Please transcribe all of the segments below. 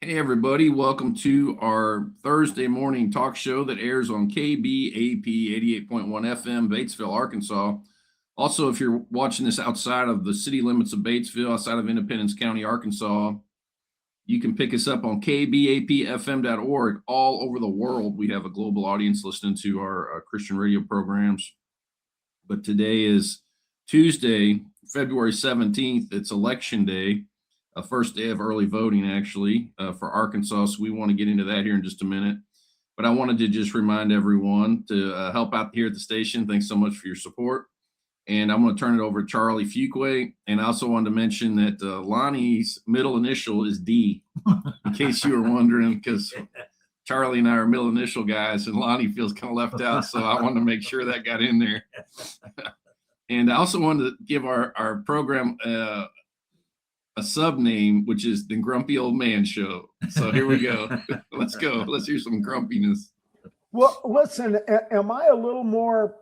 Hey, everybody. Welcome to our Thursday morning talk show that airs on KBAP 88.1 FM, Batesville, Arkansas. Also, if you're watching this outside of the city limits of Batesville, outside of Independence County, Arkansas, you can pick us up on kbapfm.org. All over the world, we have a global audience listening to our Christian radio programs. But today is Tuesday, February 17th. It's election day. First day of early voting, actually, for Arkansas. So we want to get into that here in just a minute. But I wanted to just remind everyone to help out here at the station. Thanks so much for your support. And I'm going to turn it over to Charlie Fuqua. And I also wanted to mention that Lonnie's middle initial is D, in case you were wondering, because Charlie and I are middle initial guys, and Lonnie feels kind of left out. So I wanted to make sure that got in there. And I also wanted to give our program a sub name, which is the Grumpy Old Man Show. So here we go. Let's go. Let's hear some grumpiness. Well, listen, am I a little more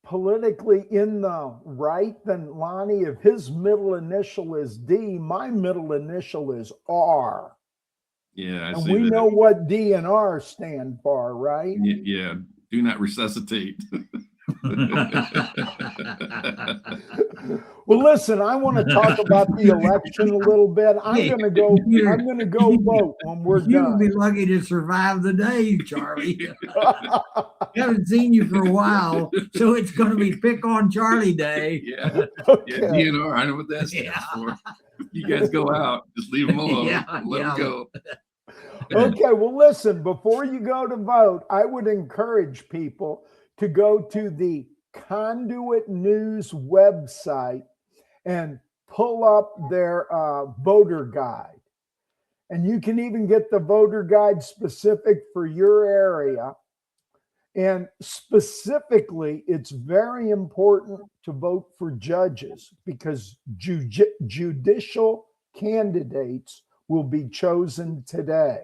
politically in the right than Lonnie? If his middle initial is D, my middle initial is R. Yeah, and we know what D and R stand for, right? Yeah. Do not resuscitate. Well, listen, I want to talk about the election a little bit. I'm going to go vote when we're done. You'll be lucky to survive the day, Charlie. Haven't seen you for a while, so it's going to be pick on Charlie day. Yeah. Okay. Yeah, DNR, I know what that stands for. You guys go out, just leave them alone. Let them go. Okay, well, listen, before you go to vote, I would encourage people to go to the Conduit News website and pull up their voter guide. And you can even get the voter guide specific for your area. And specifically, it's very important to vote for judges because judicial candidates will be chosen today.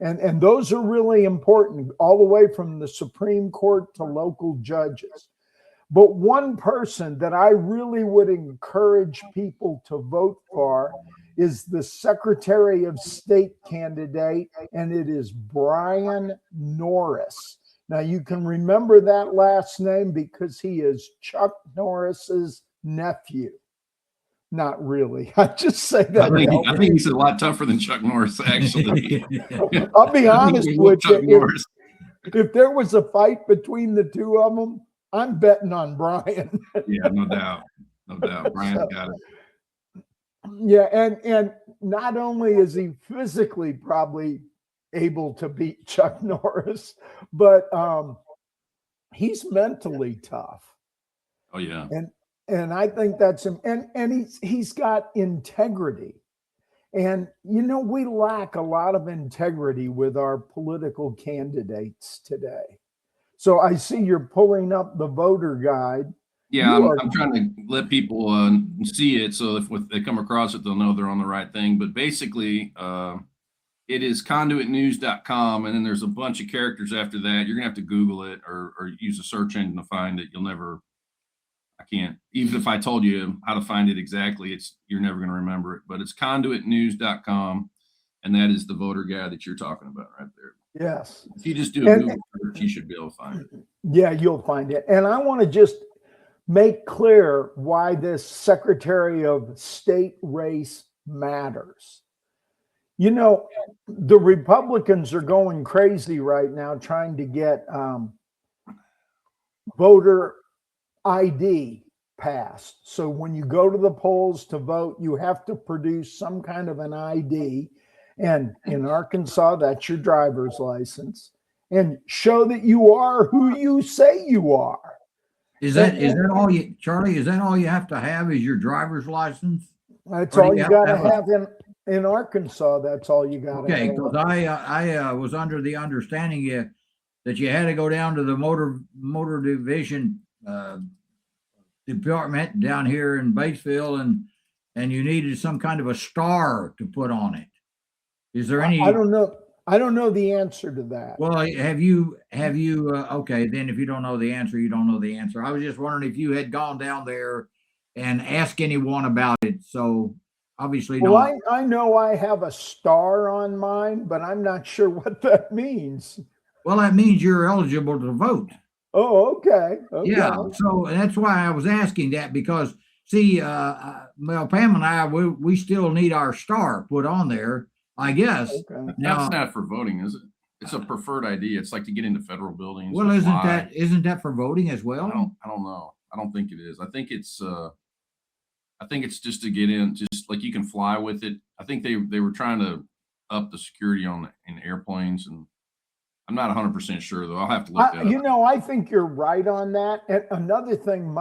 And those are really important, all the way from the Supreme Court to local judges. But one person that I really would encourage people to vote for is the Secretary of State candidate, and it is Bryan Norris. Now, you can remember that last name because he is Chuck Norris's nephew. Not really. I just say that. I think he's a lot tougher than Chuck Norris, actually. I'll be honest with you. If there was a fight between the two of them, I'm betting on Bryan. Yeah, no doubt. No doubt. Bryan got it. Yeah, and not only is he physically probably able to beat Chuck Norris, but he's mentally tough. Oh, yeah. And I think that's him. And he's got integrity. And, we lack a lot of integrity with our political candidates today. So I see you're pulling up the voter guide. Yeah, I'm trying to let people see it. So if they come across it, they'll know they're on the right thing. But basically, it is conduitnews.com. And then there's a bunch of characters after that. You're going to have to Google it or use a search engine to find it. I can't, even if I told you how to find it exactly, you're never going to remember it, but it's conduitnews.com. And that is the voter guide that you're talking about right there. Yes. If you just do a Google search, you should be able to find it. Yeah, you'll find it. And I want to just make clear why this Secretary of State race matters. The Republicans are going crazy right now trying to get voter ID passed. So when you go to the polls to vote, you have to produce some kind of an ID. And in Arkansas, that's your driver's license, and show that you are who you say you are. Is that all you, Charlie? Is that all you have to have is your driver's license? That's all you got to have in Arkansas. That's all you got to have. Okay, because I was under the understanding that you had to go down to the motor division department down here in Batesville, and you needed some kind of a star to put on it. Is there any? I don't know the answer to that. Well, have you okay, then if you don't know the answer, you don't know the answer. I was just wondering if you had gone down there and asked anyone about it. So obviously Well, not. I know I have a star on mine, but I'm not sure what that means. Well, that means you're eligible to vote. Oh, okay. Okay. Yeah, so that's why I was asking that, because see, well, Pam and I, we still need our star put on there, I guess. Okay. Now, That's not for voting, is it? It's a preferred ID. It's like to get into federal buildings. well, or isn't fly. that for voting as well? I don't know. I don't think it is. I think it's just to get in, just like you can fly with it. I think they were trying to up the security in airplanes, and I'm not 100% sure though. I'll have to look that You up. know, I think you're right on that. And another thing,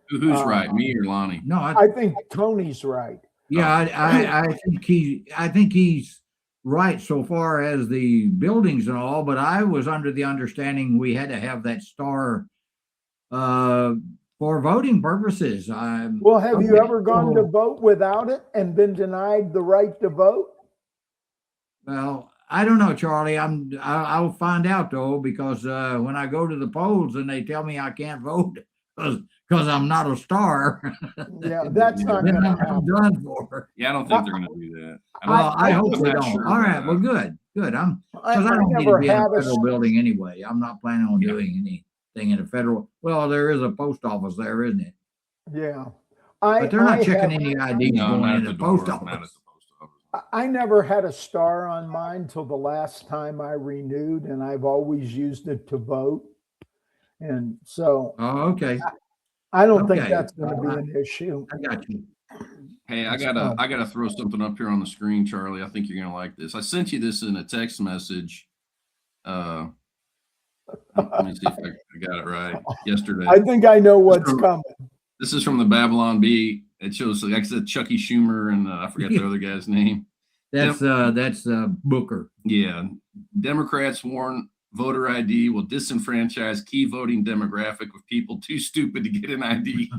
Who's right, me or Lonnie? No, I think Tony's right. yeah, I think he's right so far as the buildings and all, but I was under the understanding we had to have that star for voting purposes. Well, have you ever gone to vote without it and been denied the right to vote? Well, I don't know, Charlie. I'll find out though, because when I go to the polls and they tell me I can't vote because I'm not a star, Yeah, that's not then going to I'm happen. done for. Yeah, I don't think they're going to do that. Well, I hope I'm they not don't. sure All about right, well, that. good. Because I I don't need to never be in a had a federal building anyway. I'm not planning on Yeah. doing anything in a federal. Well, there is a post office there, isn't it? Yeah. But they're not I checking have- any IDs No, going not in at the the door. post Not at the office. post office. I never had a star on mine till the last time I renewed, and I've always used it to vote. And so Oh, okay. I don't think Okay. that's going to be an issue. I got you. Hey, I gotta throw something up here on the screen, Charlie. I think you're gonna like this. I sent you this in a text message. Let me see if I got it right. Yesterday. I think I know what's coming. This is from the Babylon Bee. It shows, like I said, Chucky Schumer and I forgot the other guy's name. That's Booker. Yeah. Democrats warn voter ID will disenfranchise key voting demographic with people too stupid to get an ID.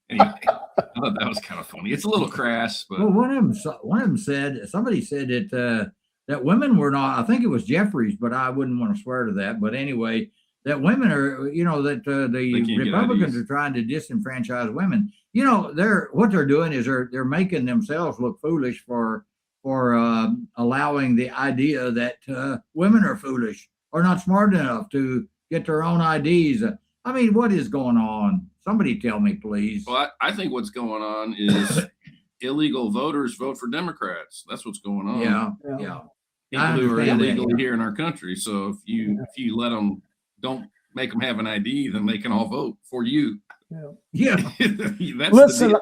Anyway, I thought that was kind of funny. It's a little crass, but Well, one of them said, somebody said that women were not. I think it was Jeffries, but I wouldn't want to swear to that. But anyway, that women are, that the Republicans are trying to disenfranchise women. What they're doing is they're making themselves look foolish for allowing the idea that women are foolish or not smart enough to get their own IDs. I mean, what is going on? Somebody tell me, please. well, I think what's going on is illegal voters vote for Democrats. That's what's going on. Yeah. People who are illegally here in our country. So if you let them, don't make them have an ID, then they can all vote for you. Yeah. That's Listen,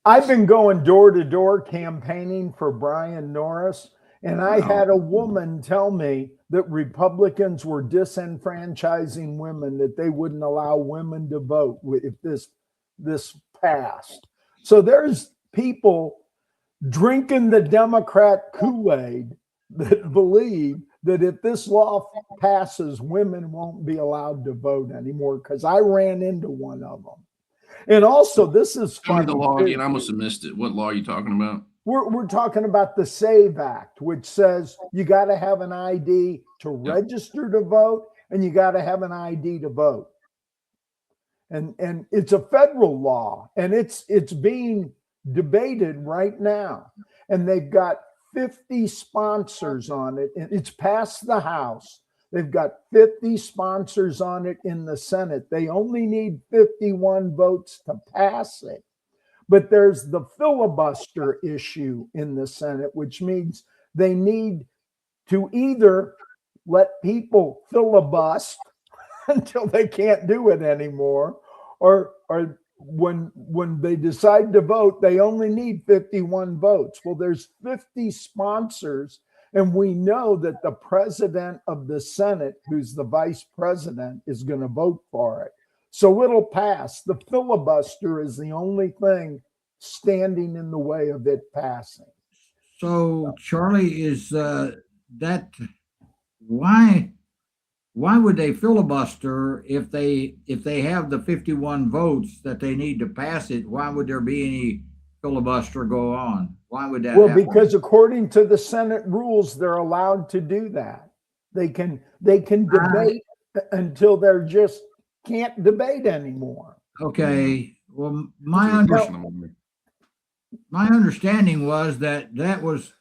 I've been going door to door campaigning for Bryan Norris, and I had a woman tell me that Republicans were disenfranchising women, that they wouldn't allow women to vote if this passed. So there's people drinking the Democrat Kool-Aid that believe that if this law passes, women won't be allowed to vote anymore, because I ran into one of them. And also, this is Tell me funny. the law again. I must have missed it. What law are you talking about? We're talking about the SAVE Act, which says you got to have an ID to register to vote, and you got to have an ID to vote. And it's a federal law, and it's being debated right now. And they've got 50 sponsors on it, and it's passed the House. They've got 50 sponsors on it in the Senate. They only need 51 votes to pass it. But there's the filibuster issue in the Senate, which means they need to either let people filibust until they can't do it anymore, or when they decide to vote, they only need 51 votes. Well, there's 50 sponsors, and we know that the president of the Senate, who's the vice president, is going to vote for it. So it'll pass. The filibuster is the only thing standing in the way of it passing. So, Charlie, is that why would they filibuster if they have the 51 votes that they need to pass it? Why would there be any filibuster go on? Why would that happen? Because according to the Senate rules, they're allowed to do that. They can debate until they're just can't debate anymore. Okay. Well, my understanding was that was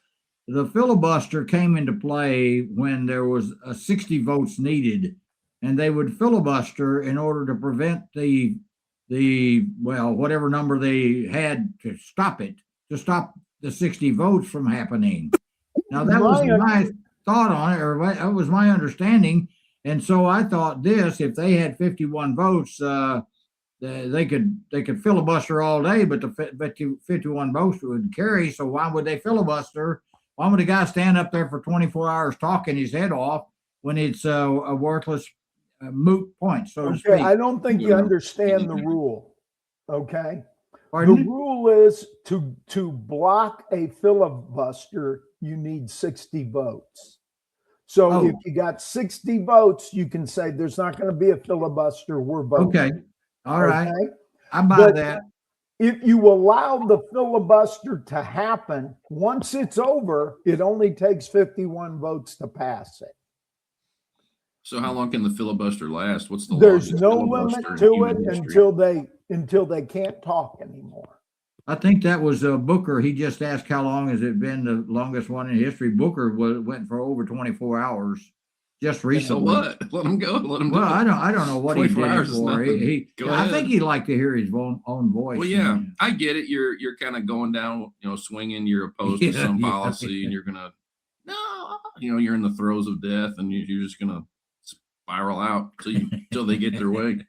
the filibuster came into play when there was 60 votes needed, and they would filibuster in order to prevent well, whatever number they had to stop it, to stop the 60 votes from happening. Now that was my thought on it, or that was my understanding. And so I thought this: if they had 51 votes, they could filibuster all day, but the 51 votes would carry. So why would they filibuster? Why would a guy stand up there for 24 hours talking his head off when it's a worthless moot point, so to speak? I don't think you understand the rule. Okay. Pardon? The rule is to block a filibuster, you need 60 votes. So if you got 60 votes, you can say there's not going to be a filibuster. We're voting. Okay. All right. I buy that. If you allow the filibuster to happen, once it's over, it only takes 51 votes to pass it. So how long can the filibuster last? What's the There's no limit to it until they can't talk anymore. I think that was Booker. He just asked how long has it been the longest one in history. Booker went for over 24 hours just recently. So what? Let him go. Let him. Well, I don't know what he did it for. I think he'd like to hear his own voice. Well, yeah, I get it. You're kind of going down, swinging. You're opposed to some policy, and you're gonna you're in the throes of death, and you're just gonna spiral out till they get their way.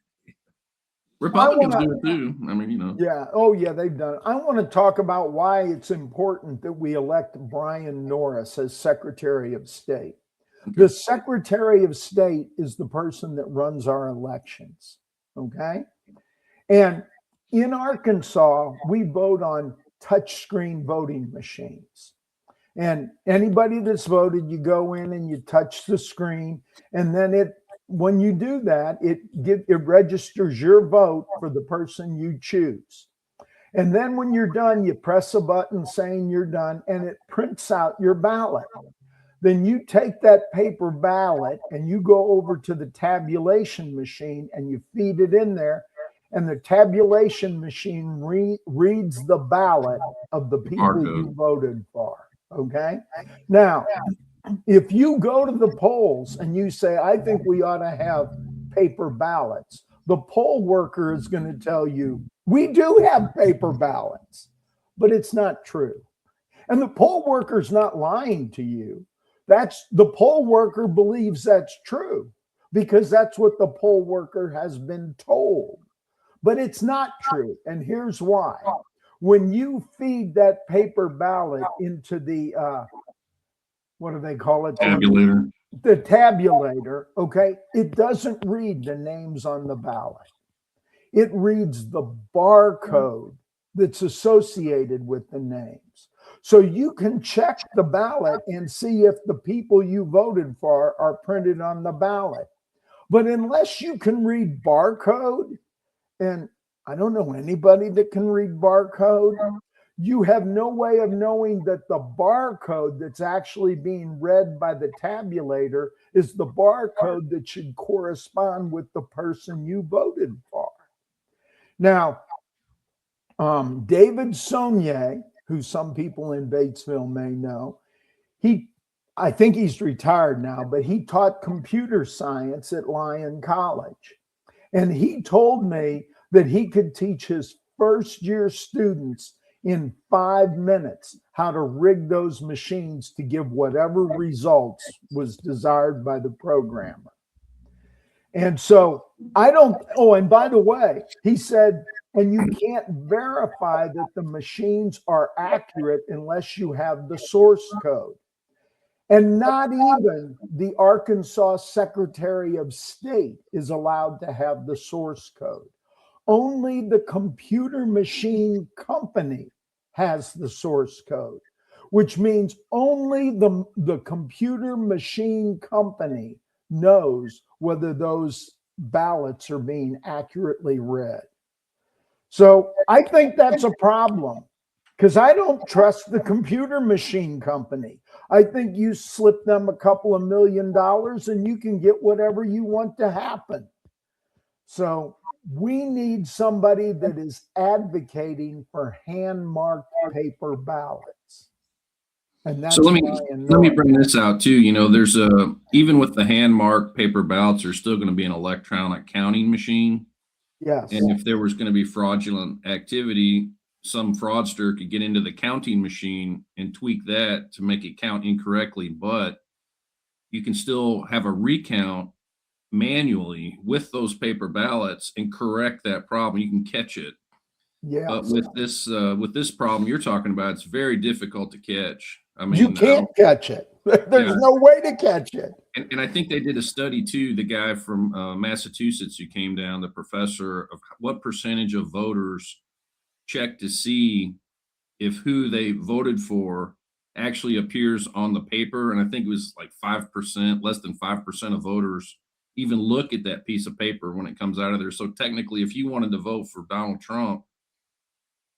Republicans do it too. I mean, Yeah. Oh, yeah, they've done it. I want to talk about why it's important that we elect Bryan Norris as Secretary of State. Okay. The Secretary of State is the person that runs our elections. Okay. And in Arkansas, we vote on touchscreen voting machines. And anybody that's voted, you go in and you touch the screen, and then when you do that, it registers your vote for the person you choose. And then when you're done, you press a button saying you're done, and it prints out your ballot. Then you take that paper ballot and you go over to the tabulation machine and you feed it in there, and the tabulation machine reads the ballot of the people you voted for. Okay. Now, if you go to the polls and you say, I think we ought to have paper ballots, the poll worker is going to tell you, we do have paper ballots, but it's not true. And the poll worker's not lying to you. The poll worker believes that's true because that's what the poll worker has been told. But it's not true. And here's why. When you feed that paper ballot into the what do they call it? Tabulator. The tabulator, okay, it doesn't read the names on the ballot. It reads the barcode that's associated with the names. So you can check the ballot and see if the people you voted for are printed on the ballot. But unless you can read barcode, and I don't know anybody that can read barcode, you have no way of knowing that the barcode that's actually being read by the tabulator is the barcode that should correspond with the person you voted for. Now, David Saunier, who some people in Batesville may know, I think he's retired now, but he taught computer science at Lyon College. And he told me that he could teach his first-year students in 5 minutes how to rig those machines to give whatever results was desired by the programmer. And so and by the way, he said, and you can't verify that the machines are accurate unless you have the source code. And not even the Arkansas Secretary of State is allowed to have the source code. Only the computer machine company has the source code, which means only the computer machine company knows whether those ballots are being accurately read. So I think that's a problem because I don't trust the computer machine company. I think you slip them a couple of $1 million and you can get whatever you want to happen. So We need somebody that is advocating for hand-marked paper ballots. And that's So let Bryan me Norris. bring this out too. You know, there's even with the hand marked paper ballots, there's still going to be an electronic counting machine. Yes. And if there was going to be fraudulent activity, some fraudster could get into the counting machine and tweak that to make it count incorrectly. But you can still have a recount manually with those paper ballots and correct that problem. You can catch it. Yes. But with this problem you're talking about, it's very difficult to catch. I mean, you can't catch it. There's no way to catch it. And I think they did a study too. The guy from Massachusetts who came down, the professor, of what percentage of voters check to see if who they voted for actually appears on the paper. And I think it was like 5%, less than 5% of voters even look at that piece of paper when it comes out of there. So technically, if you wanted to vote for Donald Trump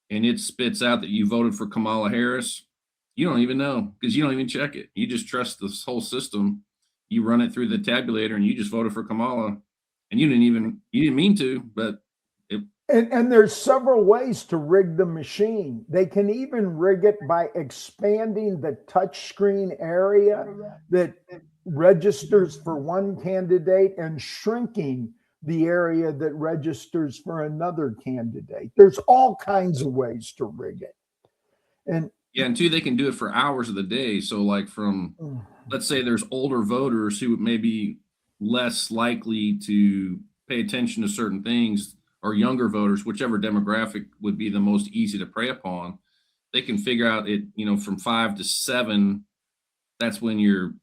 and it spits out that you voted for Kamala Harris, you don't even know because you don't even check it. You just trust this whole system. You run it through the tabulator and you just voted for Kamala, and you didn't mean to, but and there's several ways to rig the machine. They can even rig it by expanding the touchscreen area that registers for one candidate and shrinking the area that registers for another candidate. There's all kinds of ways to rig it. And yeah, and two, they can do it for hours of the day. So like from, let's say there's older voters who may be less likely to pay attention to certain things, or younger voters, whichever demographic would be the most easy to prey upon. They can figure out it, you know, from 5 to 7, that's when your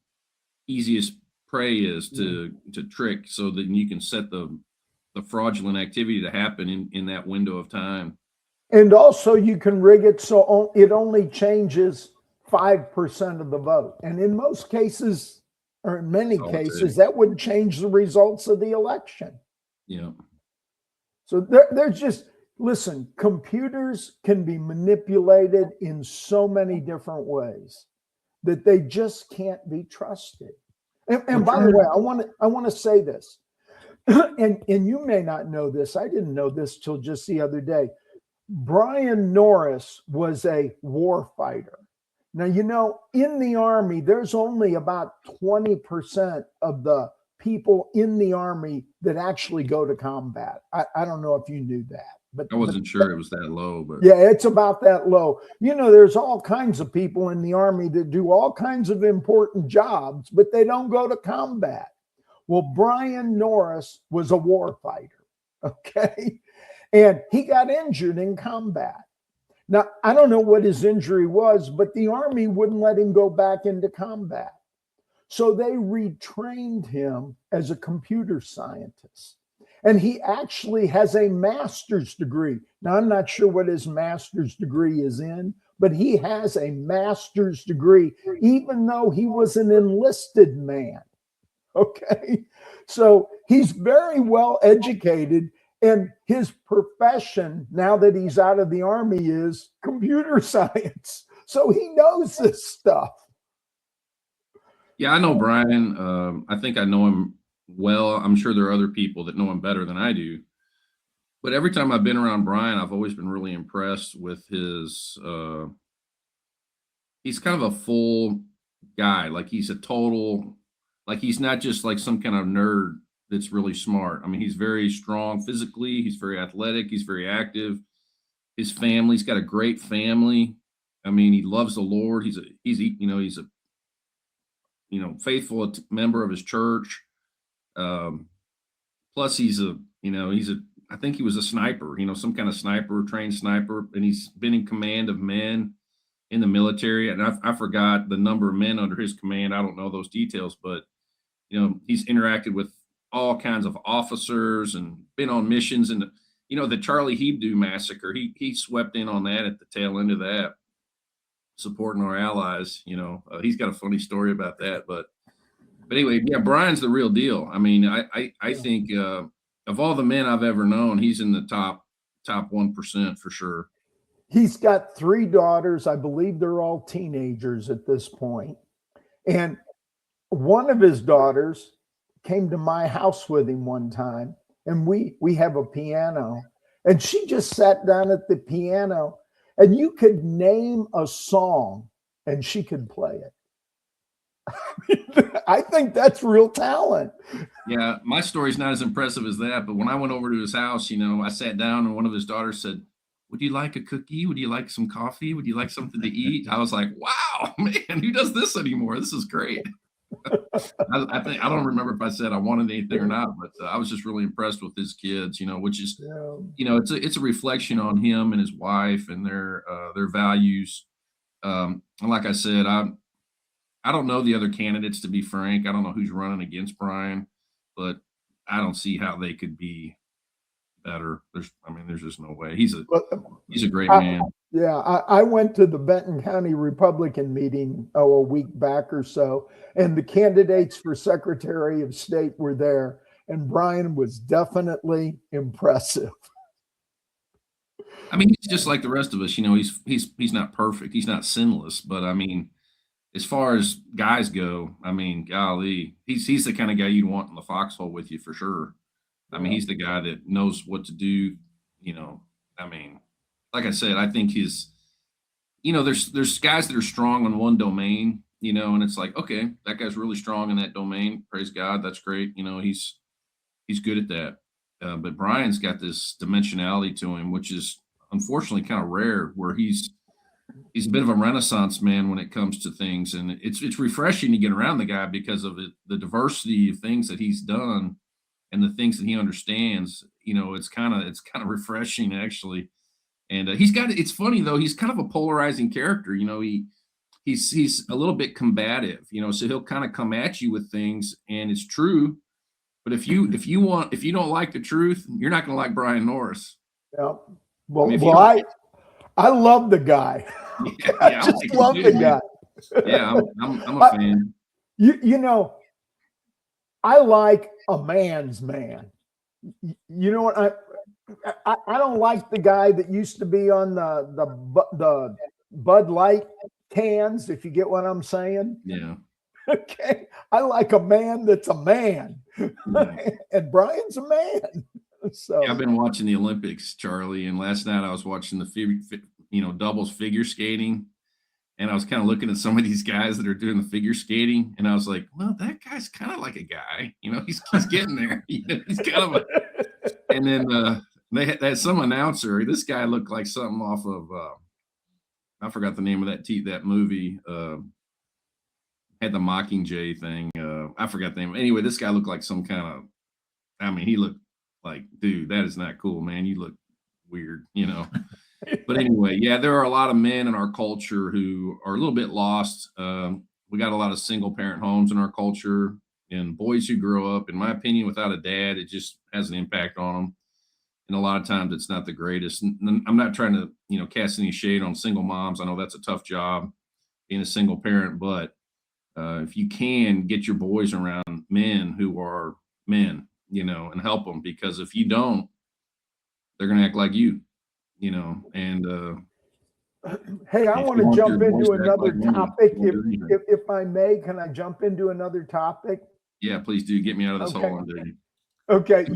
easiest prey is to trick, so that you can set the fraudulent activity to happen in that window of time. And also you can rig it so it only changes 5% of the vote. And in most cases, or in many cases, that would change the results of the election. Yeah. So there's just, listen, computers can be manipulated in so many different ways that they just can't be trusted. And by the way, I want to say this, and you may not know this. I didn't know this till just the other day. Bryan Norris was a war fighter. Now, you know, in the Army, there's only about 20% of the people in the Army that actually go to combat. I don't know if you knew that, but I wasn't sure it was that low, but yeah, it's about that low. You know, there's all kinds of people in the Army that do all kinds of important jobs, but they don't go to combat. Well, Bryan Norris was a war fighter, okay? And he got injured in combat. Now, I don't know what his injury was, but the Army wouldn't let him go back into combat. So they retrained him as a computer scientist. And he actually has a master's degree. Now, I'm not sure what his master's degree is in, but he has a master's degree, even though he was an enlisted man. Okay. So he's very well educated. And his profession, now that he's out of the Army, is computer science. So he knows this stuff. Yeah, I know Bryan. I think I know him well. I'm sure there are other people that know him better than I do. But every time I've been around Bryan, I've always been really impressed with his, he's kind of a full guy. Like he's a total, like he's not just like some kind of nerd that's really smart. I mean, he's very strong physically. He's very athletic. He's very active. His family's got a great family. I mean, he loves the Lord. He's a faithful member of his church. Plus I think he was a sniper, some kind of sniper, trained sniper, and he's been in command of men in the military. And I forgot the number of men under his command. I don't know those details, but he's interacted with all kinds of officers and been on missions. And the Charlie Hebdo massacre, he swept in on that at the tail end of that, supporting our allies. He's got a funny story about that, but anyway, yeah, Bryan's the real deal. I mean, I think of all the men I've ever known, he's in the top 1% for sure. He's got 3 daughters. I believe they're all teenagers at this point. And one of his daughters came to my house with him one time, and we have a piano, and she just sat down at the piano, and you could name a song and she could play it. I think that's real talent. Yeah, my story's not as impressive as that, but when I went over to his house, I sat down and one of his daughters said, "Would you like a cookie? Would you like some coffee? Would you like something to eat?" I was like, "Wow, man, who does this anymore? This is great." I think I don't remember if I said I wanted anything or not, but I was just really impressed with his kids, which is, it's a reflection on him and his wife and their values. And like I said, I don't know the other candidates, to be frank. I don't know who's running against Bryan, but I don't see how they could be better. There's just no way. He's a great man. Yeah, I went to the Benton County Republican meeting a week back or so, and the candidates for Secretary of State were there, and Bryan was definitely impressive. He's just like the rest of us. He's not perfect. He's not sinless, but as far as guys go, golly, he's the kind of guy you'd want in the foxhole with you for sure. He's the guy that knows what to do. Like I said, I think there's guys that are strong on one domain, and it's like, okay, that guy's really strong in that domain. Praise God, that's great. He's good at that. But Bryan's got this dimensionality to him, which is unfortunately kind of rare, where he's a bit of a renaissance man when it comes to things, and it's refreshing to get around the guy because of the diversity of things that he's done and the things that he understands. It's kind of refreshing actually. And it's funny though, he's kind of a polarizing character. He's a little bit combative, so he'll kind of come at you with things, and it's true. But if you don't like the truth, you're not going to like Bryan Norris. Yeah. Well, I love the guy. Yeah, I just love the guy. Yeah, I'm a fan. I like a man's man. You know what? I don't like the guy that used to be on the Bud Light cans, if you get what I'm saying. Yeah. Okay. I like a man that's a man. Yeah. And Bryan's a man. So yeah, I've been watching the Olympics, Charlie, and last night I was watching the doubles figure skating, and I was kind of looking at some of these guys that are doing the figure skating, and I was like, well, that guy's kind of like a guy, he's getting there. He's kind of and then they had some announcer. This guy looked like something off of I forgot the name of that movie. Had the Mockingjay thing. I forgot the name. Anyway, this guy looked like some kind of. He looked like, dude, that is not cool, man. You look weird, But anyway, yeah, there are a lot of men in our culture who are a little bit lost. We got a lot of single parent homes in our culture, and boys who grow up, in my opinion, without a dad, it just has an impact on them. And a lot of times it's not the greatest. And I'm not trying to, cast any shade on single moms. I know that's a tough job being a single parent, but if you can get your boys around men who are men, and help them, because if you don't, they're going to act like you, and hey, I want to jump into another topic. If I may, can I jump into another topic? Yeah, please do. Get me out of this hole, dude. Okay.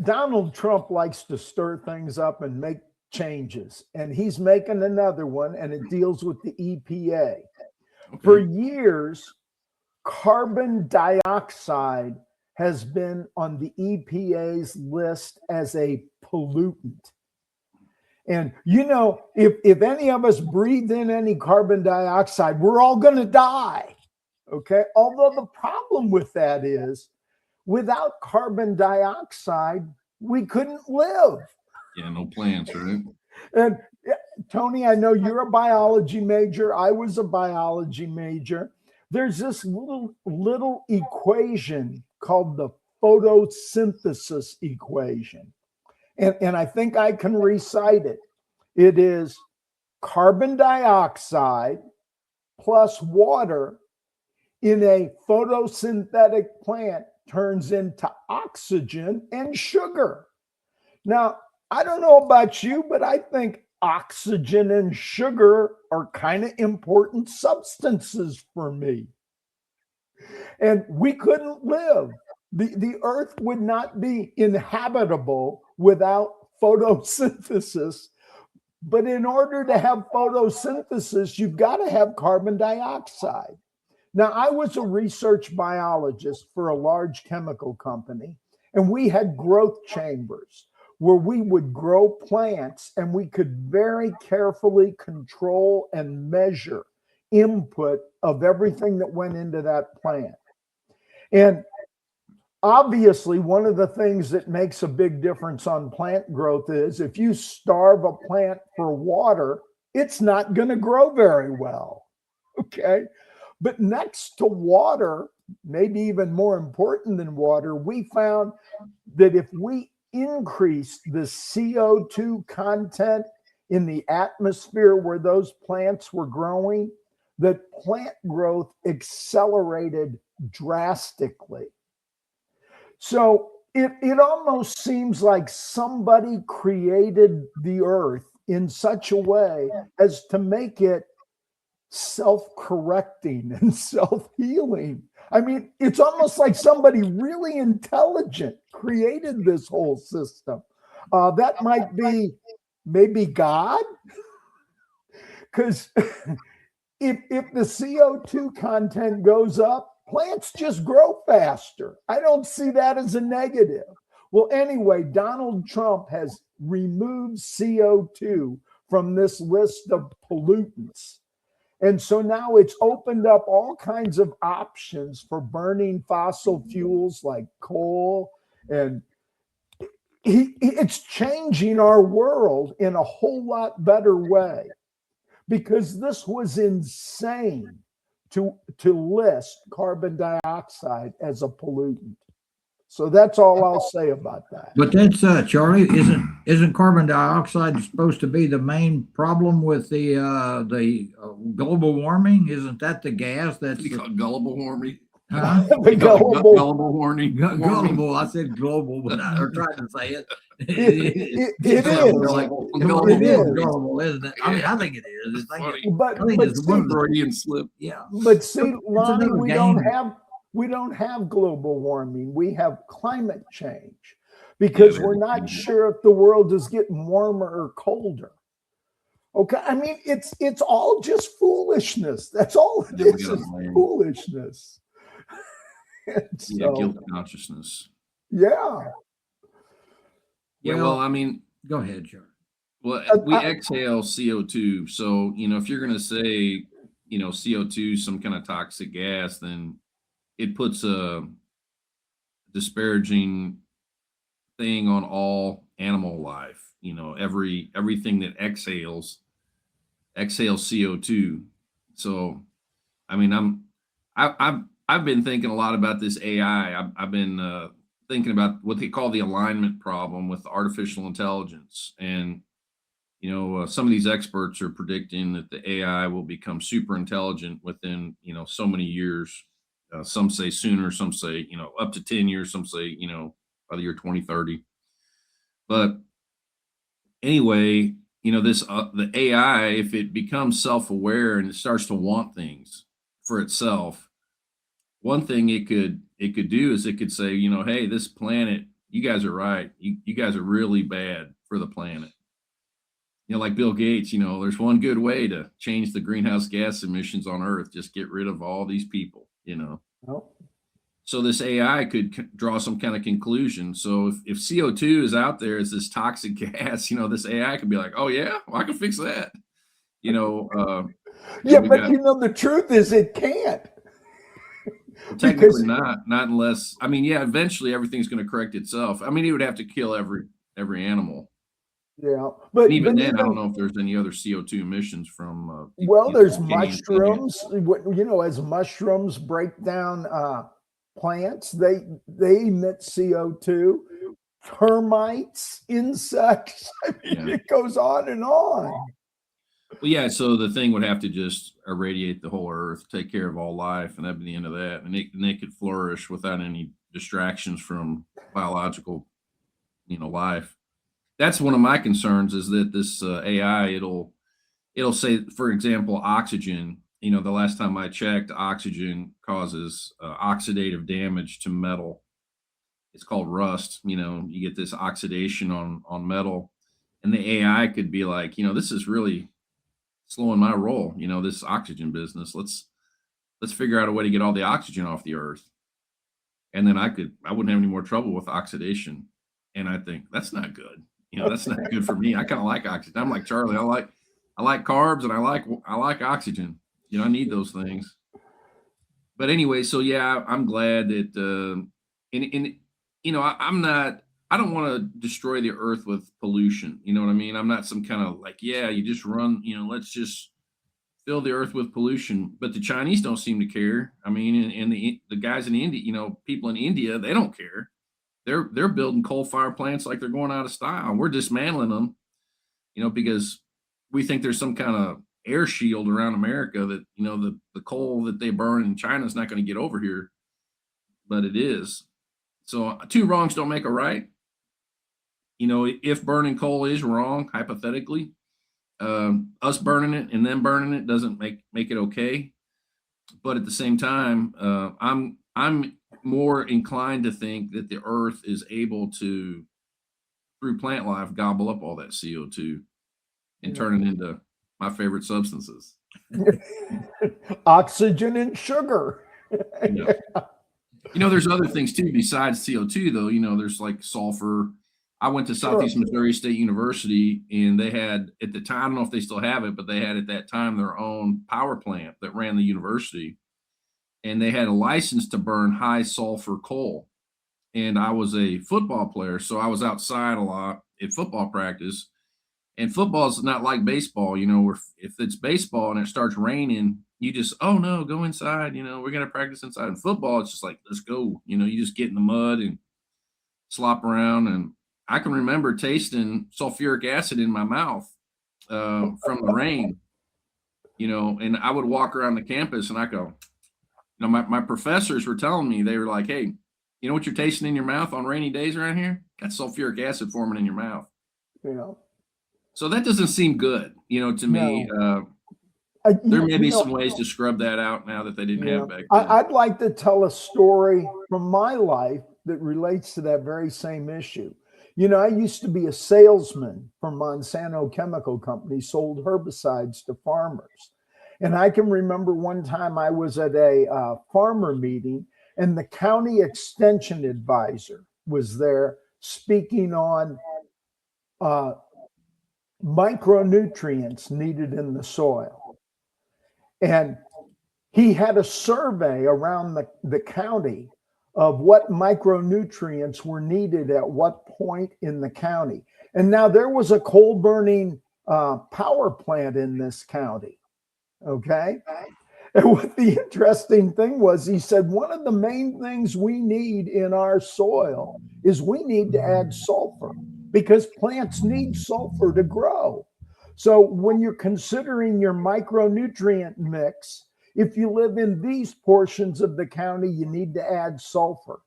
Donald Trump likes to stir things up and make changes, and he's making another one, and it deals with the EPA. Okay. For years, carbon dioxide has been on the EPA's list as a pollutant. And, if any of us breathe in any carbon dioxide, we're all going to die. Okay. Although the problem with that is, without carbon dioxide, we couldn't live. Yeah, no plants, right? And Tony, I know you're a biology major. I was a biology major. There's this little equation called the photosynthesis equation. And I think I can recite it. It is carbon dioxide plus water in a photosynthetic plant turns into oxygen and sugar. Now, I don't know about you, but I think oxygen and sugar are kind of important substances for me. And we couldn't live The earth would not be inhabitable without photosynthesis. But in order to have photosynthesis, you've got to have carbon dioxide. Now, I was a research biologist for a large chemical company, and we had growth chambers where we would grow plants and we could very carefully control and measure input of everything that went into that plant. And obviously, one of the things that makes a big difference on plant growth is if you starve a plant for water, it's not going to grow very well. Okay. But next to water, maybe even more important than water, we found that if we increase the CO2 content in the atmosphere where those plants were growing, that plant growth accelerated drastically. So it almost seems like somebody created the earth in such a way as to make it self-correcting and self-healing. I mean, it's almost like somebody really intelligent created this whole system. That might be maybe God, because if the CO2 content goes up, plants just grow faster. I don't see that as a negative. Well, anyway, Donald Trump has removed CO2 from this list of pollutants. And so now it's opened up all kinds of options for burning fossil fuels like coal. And it's changing our world in a whole lot better way, because this was insane to list carbon dioxide as a pollutant. So that's all I'll say about that. But that's Charlie, isn't carbon dioxide supposed to be the main problem with the global warming? Isn't that the gas that's gullible warming? Huh? Gullible warning. Gullible. I said global, but I tried to say it. It is. It is gullible, isn't it? I mean, I think it is. I think it's one Freudian slip. Yeah. But see, Lonnie, we don't have global warming. We have climate change, because we're not sure if the world is getting warmer or colder. Okay, I mean, it's all just foolishness. That's all it is foolishness. Guilt consciousness. Yeah. Yeah. Well, I mean, go ahead, Charlie. Well, we exhale CO2. So, if you're going to say, CO2 is some kind of toxic gas, then it puts a disparaging thing on all animal life. Everything that exhales CO2. So, I mean, I've been thinking a lot about this AI. I've been thinking about what they call the alignment problem with artificial intelligence. And, some of these experts are predicting that the AI will become super intelligent within, so many years. Some say sooner, some say, up to 10 years, some say, by the year 2030. But anyway, the AI, if it becomes self-aware and it starts to want things for itself, one thing it could do is it could say, hey, this planet, you guys are right. You guys are really bad for the planet. Like Bill Gates, there's one good way to change the greenhouse gas emissions on Earth. Just get rid of all these people, Oh. So this AI could draw some kind of conclusion. So if CO2 is out there as this toxic gas, this AI could be like, oh yeah, well, I can fix that. Yeah, but the truth is it can't. Technically not unless, eventually everything's going to correct itself. I mean, it would have to kill every animal. Yeah, but even then, I don't know if there's any other CO2 emissions from. There's mushrooms. As mushrooms break down plants, they emit CO2. Termites, insects. It goes on and on. Well, yeah. So the thing would have to just irradiate the whole Earth, take care of all life, and that'd be the end of that. And they could flourish without any distractions from biological, life. That's one of my concerns, is that this AI, it'll say, for example, oxygen. The last time I checked, oxygen causes oxidative damage to metal. it's called rust. You get this oxidation on metal, and the AI could be like, this is really slowing my roll. This oxygen business. Let's figure out a way to get all the oxygen off the earth, and then I wouldn't have any more trouble with oxidation. And I think that's not good. That's not good for me. I kind of like oxygen. I'm like Charlie. I like carbs, and I like oxygen. I need those things. But anyway, so yeah, I'm glad that I don't want to destroy the earth with pollution. You know what I mean? I'm not some kind of like, yeah, you just run, let's just fill the earth with pollution. But the Chinese don't seem to care. I mean, and the guys in India, people in India, they don't care. They're building coal fire plants like they're going out of style. We're dismantling them, because we think there's some kind of air shield around America that, the coal that they burn in China is not going to get over here, but it is. So two wrongs don't make a right. If burning coal is wrong, hypothetically, us burning it and them burning it doesn't make it okay. But at the same time, I'm more inclined to think that the earth is able to, through plant life, gobble up all that CO2 and turn it into my favorite substances. Oxygen and sugar. There's other things too besides CO2 though. There's like sulfur. I went to Southeast Missouri State University, and they had at the time, I don't know if they still have it, but they had at that time their own power plant that ran the university, and they had a license to burn high sulfur coal. And I was a football player, so I was outside a lot at football practice. And football is not like baseball, where if it's baseball and it starts raining, you just, oh no, go inside, we're going to practice inside. In football, it's just like, let's go, you just get in the mud and slop around. And I can remember tasting sulfuric acid in my mouth from the rain, and I would walk around the campus and I go, my professors were telling me, they were like, hey, you know what you're tasting in your mouth on rainy days around here? Got sulfuric acid forming in your mouth. So that doesn't seem good, to me. There may be some ways to scrub that out now that they didn't have back then. I'd like to tell a story from my life that relates to that very same issue. I used to be a salesman for Monsanto Chemical Company, sold herbicides to farmers. And I can remember one time I was at a farmer meeting, and the county extension advisor was there speaking on micronutrients needed in the soil. And he had a survey around the county of what micronutrients were needed at what point in the county. And now there was a coal burning power plant in this county. Okay. And what the interesting thing was, he said, one of the main things we need in our soil is we need to add sulfur, because plants need sulfur to grow. So when you're considering your micronutrient mix, if you live in these portions of the county, you need to add sulfur.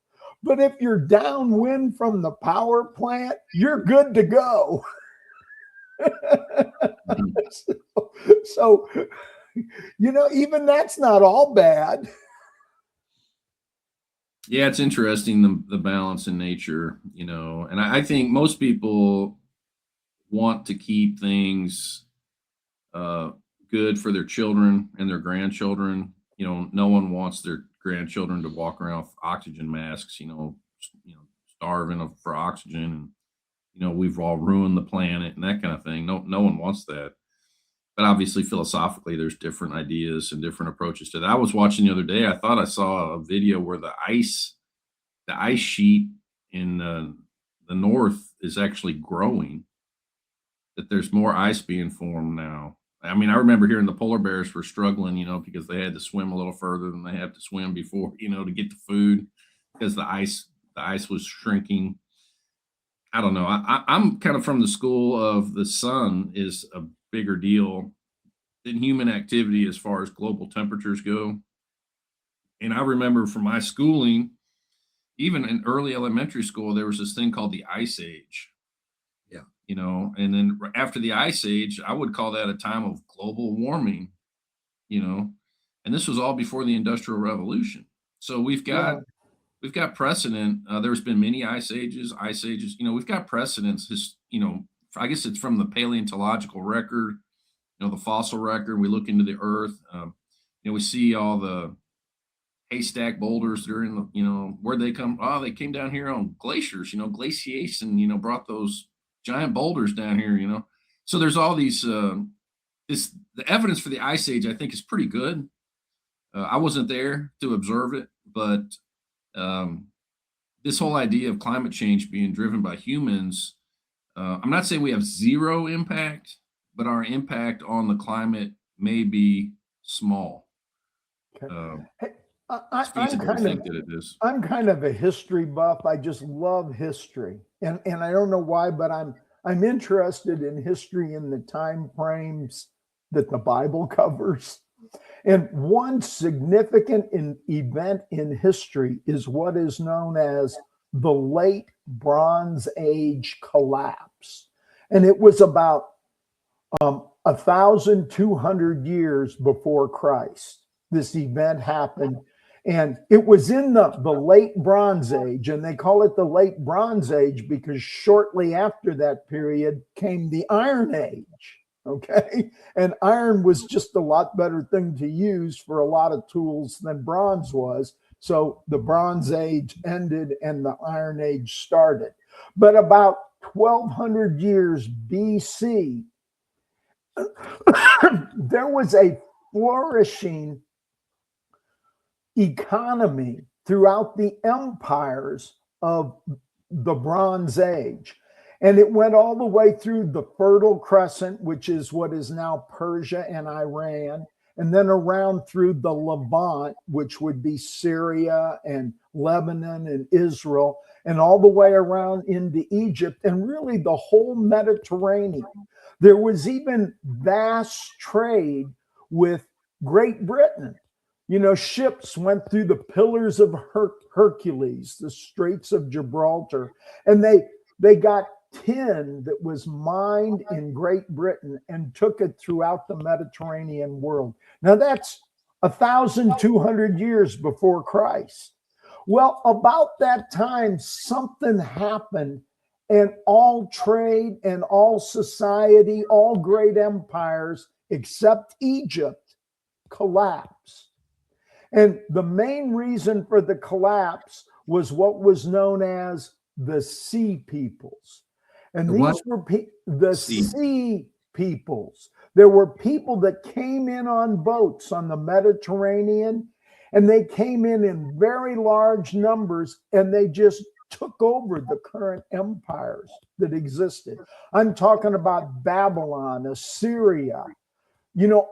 But if you're downwind from the power plant, you're good to go. So, even that's not all bad. Yeah, it's interesting, the balance in nature, and I think most people want to keep things good for their children and their grandchildren. No one wants their grandchildren to walk around with oxygen masks, starving for oxygen, and we've all ruined the planet and that kind of thing. No one wants that. But obviously, philosophically, there's different ideas and different approaches to that. I was watching the other day, I thought I saw a video where the ice sheet in the north is actually growing, that there's more ice being formed now. I mean, I remember hearing the polar bears were struggling, because they had to swim a little further than they had to swim before, to get the food, because the ice was shrinking. I don't know. I'm kind of from the school of the sun is a bigger deal than human activity as far as global temperatures go. And I remember from my schooling, even in early elementary school, there was this thing called the Ice Age. Yeah. And then after the Ice Age, I would call that a time of global warming, and this was all before the Industrial Revolution. So we've got we've got precedent. There's been many ice ages. We've got precedents. I guess it's from the paleontological record, the fossil record. We look into the earth. We see all the haystack boulders during where they come. Oh, they came down here on glaciers. Glaciation. Brought those giant boulders down here. So there's all these. The evidence for the ice age, I think, is pretty good. I wasn't there to observe it, but this whole idea of climate change being driven by humans, I'm not saying we have zero impact, but our impact on the climate may be small. Okay. It's feasible to think that it is. I'm kind of a history buff. I just love history, and I don't know why, but I'm interested in history in the time frames that the Bible covers. And one significant event in history is what is known as the late Bronze Age collapse. And it was about 1,200 years before Christ. This event happened. And it was in the late Bronze Age, and they call it the late Bronze Age because shortly after that period came the Iron Age. Okay. And iron was just a lot better thing to use for a lot of tools than bronze was. So the Bronze Age ended and the Iron Age started. But about 1,200 years BC, there was a flourishing economy throughout the empires of the Bronze Age. And it went all the way through the Fertile Crescent, which is what is now Persia and Iran, and then around through the Levant, which would be Syria and Lebanon and Israel, and all the way around into Egypt, and really the whole Mediterranean. There was even vast trade with Great Britain. Ships went through the Pillars of Hercules, the Straits of Gibraltar, and they got tin that was mined in Great Britain and took it throughout the Mediterranean world. Now that's 1,200 years before Christ. Well, about that time, something happened, and all trade and all society, all great empires, except Egypt, collapsed. And the main reason for the collapse was what was known as the Sea Peoples. And these were the Sea Peoples. There were people that came in on boats on the Mediterranean, and they came in very large numbers, and they just took over the current empires that existed. I'm talking about Babylon, Assyria,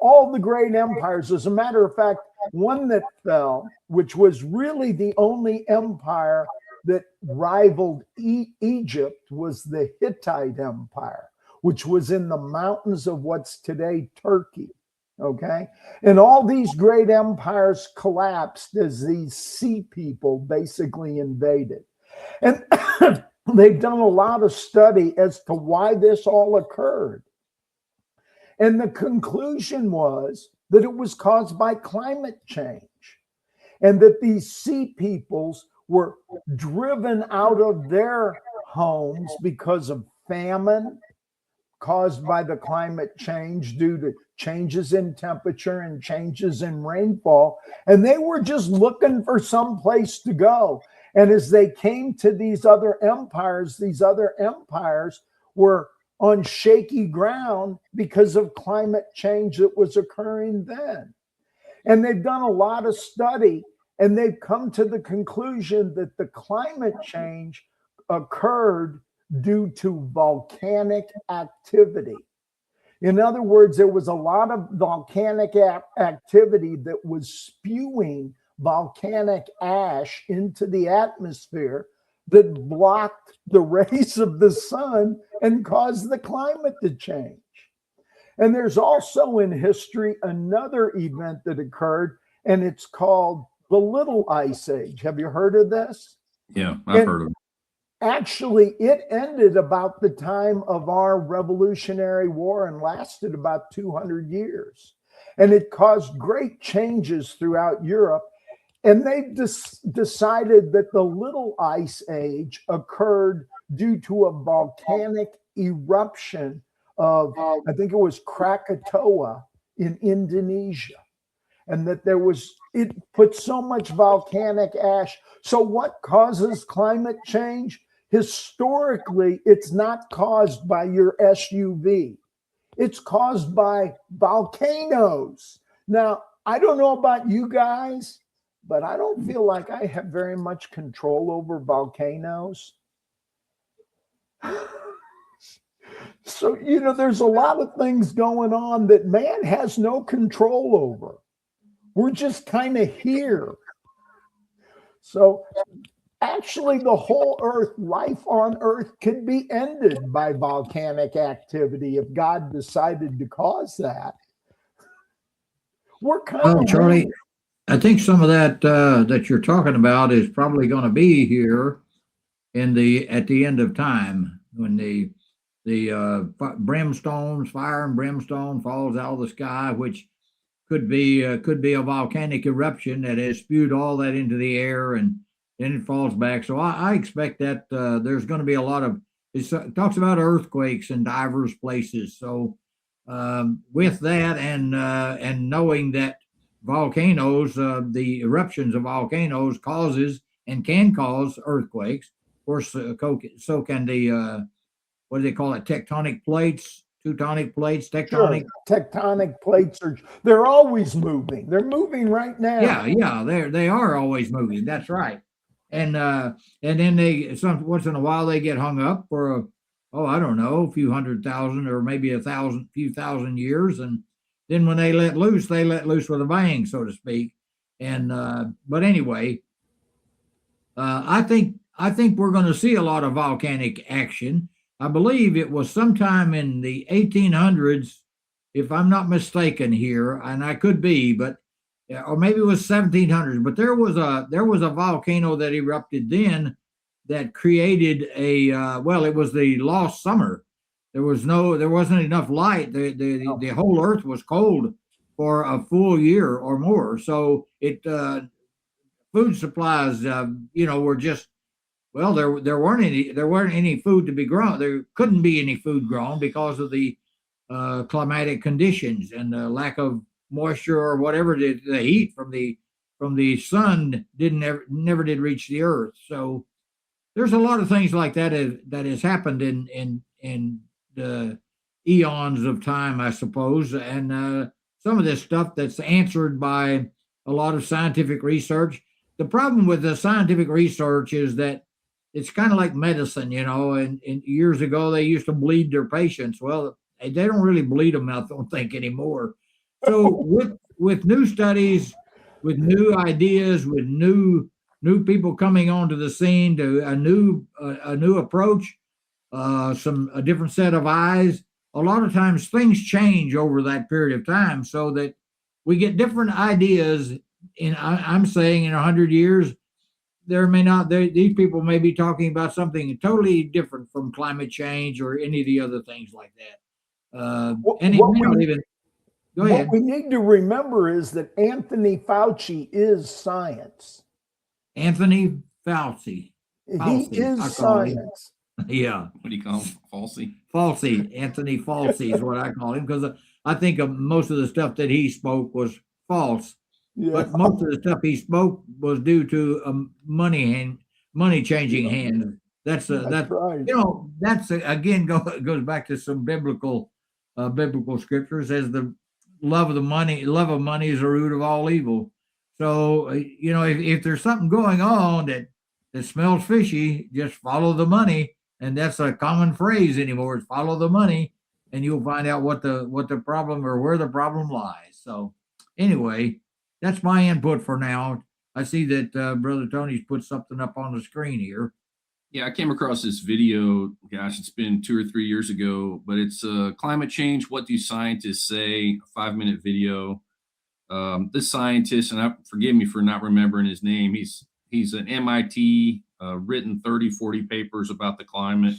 all the great empires. As a matter of fact, one that fell, which was really the only empire that rivaled Egypt, was the Hittite Empire, which was in the mountains of what's today Turkey. Okay. And all these great empires collapsed as these Sea People basically invaded. And they've done a lot of study as to why this all occurred. And the conclusion was that it was caused by climate change, and that these Sea Peoples were driven out of their homes because of famine caused by the climate change due to changes in temperature and changes in rainfall. And they were just looking for some place to go. And as they came to these other empires were on shaky ground because of climate change that was occurring then. And they've done a lot of study, and they've come to the conclusion that the climate change occurred due to volcanic activity. In other words, there was a lot of volcanic activity that was spewing volcanic ash into the atmosphere that blocked the rays of the sun and caused the climate to change. And there's also in history another event that occurred, and it's called the Little Ice Age. Have you heard of this? Yeah, I've heard of it. Actually, it ended about the time of our Revolutionary War and lasted about 200 years. And it caused great changes throughout Europe. And they decided that the Little Ice Age occurred due to a volcanic eruption of, I think it was Krakatoa in Indonesia. And that it put so much volcanic ash. So what causes climate change? Historically, it's not caused by your SUV. It's caused by volcanoes. Now, I don't know about you guys, but I don't feel like I have very much control over volcanoes. So, there's a lot of things going on that man has no control over. We're just kind of here. So actually, the whole earth, life on earth could be ended by volcanic activity if God decided to cause that. We're kind of Charlie, I think some of that that you're talking about is probably going to be here at the end of time, when the fire and brimstone falls out of the sky, which could be a volcanic eruption that has spewed all that into the air, and then it falls back. So I expect that there's going to be a lot of, it talks about earthquakes in diverse places. So with that, and knowing that volcanoes, the eruptions of volcanoes causes and can cause earthquakes. Of course, so can the what do they call it? Tectonic plates. Tectonic plates. Sure. Tectonic plates they're always moving. They're moving right now. Yeah, they are always moving. That's right. And then once in a while they get hung up for I don't know, a few 100,000 or maybe few thousand years, and then when they let loose with a bang, so to speak. And but anyway, I think we're going to see a lot of volcanic action. I believe it was sometime in the 1800s, if I'm not mistaken here, and I could be, but or maybe it was 1700s. But there was a volcano that erupted then that created it was the lost summer. There wasn't enough light. The whole Earth was cold for a full year or more. So food supplies, were just. Well, there weren't any food to be grown. There couldn't be any food grown because of the climatic conditions and the lack of moisture or whatever. The heat from the sun never did reach the earth. So there's a lot of things like that has happened in the eons of time, I suppose, and some of this stuff that's answered by a lot of scientific research. The problem with the scientific research is that it's kind of like medicine, and years ago they used to bleed their patients. Well, they don't really bleed them, I don't think, anymore. So with new studies, with new ideas, with new people coming onto the scene, to a new approach, a different set of eyes, a lot of times things change over that period of time, so that we get different ideas. I'm saying in 100 years, these people may be talking about something totally different from climate change or any of the other things like that. What we need to remember is that Anthony Fauci is science. Anthony Fauci. He is science. Yeah. What do you call him? Falsey? Falsey. Anthony Falsey is what I call him, because I think most of the stuff that he spoke was false. Yeah. But most of the stuff he spoke was due to money changing hands. That's right. That's again goes back to some biblical scriptures, as the love of money is the root of all evil. So if there's something going on that smells fishy, just follow the money, and that's a common phrase anymore. Is follow the money, and you'll find out what the problem or where the problem lies. So anyway. That's my input for now. I see that Brother Tony's put something up on the screen here. Yeah, I came across this video. Gosh, it's been 2 or 3 years ago, but it's climate change. What do scientists say? A 5-minute video. This scientist, and forgive me for not remembering his name. He's an MIT, written 30, 40 papers about the climate.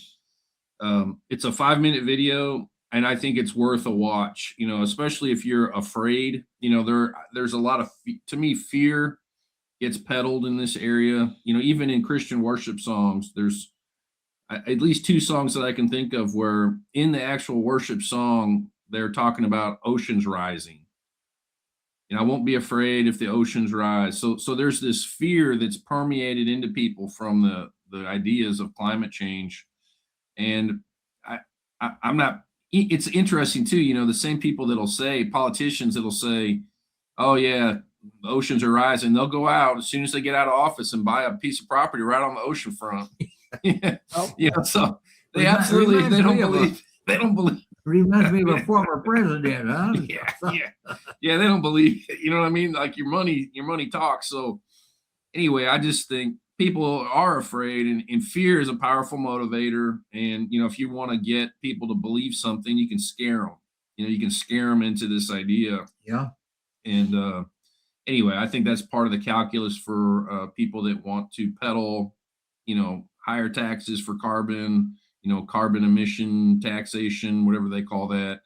It's a 5-minute video. And I think it's worth a watch, especially if you're afraid. There's a lot of, to me, fear gets peddled in this area. Even in Christian worship songs, there's at least two songs that I can think of where in the actual worship song, they're talking about oceans rising. I won't be afraid if the oceans rise. So there's this fear that's permeated into people from the ideas of climate change. And I'm not, it's interesting too, the same people that'll say, politicians that'll say, oh yeah, the oceans are rising. They'll go out as soon as they get out of office and buy a piece of property right on the ocean front. So they absolutely, they don't believe. Reminds me of a former president, huh? Yeah. They don't believe it. You know what I mean? Like your money talks. So anyway, I just think people are afraid, and fear is a powerful motivator. And if you want to get people to believe something, you can scare them. You can scare them into this idea. Yeah. And anyway, I think that's part of the calculus for people that want to peddle, higher taxes for carbon. Carbon emission taxation, whatever they call that.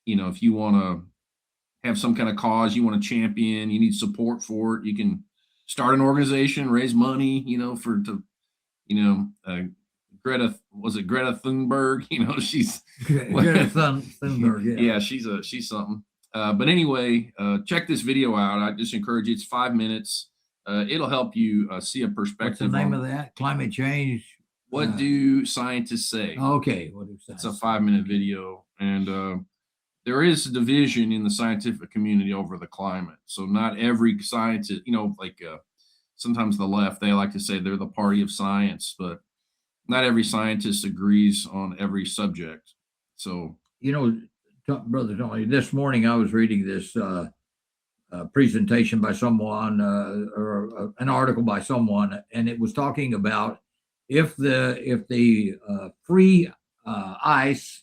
If you want to have some kind of cause you want to champion, you need support for it. You can start an organization, raise money, Greta, was it Greta Thunberg? She's Greta Thunberg. Yeah, she's something. But anyway, check this video out. I just encourage you. It's 5 minutes. It'll help you see a perspective. What's the name of that? Climate change. What do scientists say? Okay, what do scientists? It's a 5-minute video, and there is a division in the scientific community over the climate. So not every scientist, sometimes the left, they like to say they're the party of science, but not every scientist agrees on every subject. So Brother Tony, this morning I was reading this presentation by someone or an article by someone, and it was talking about if the free ice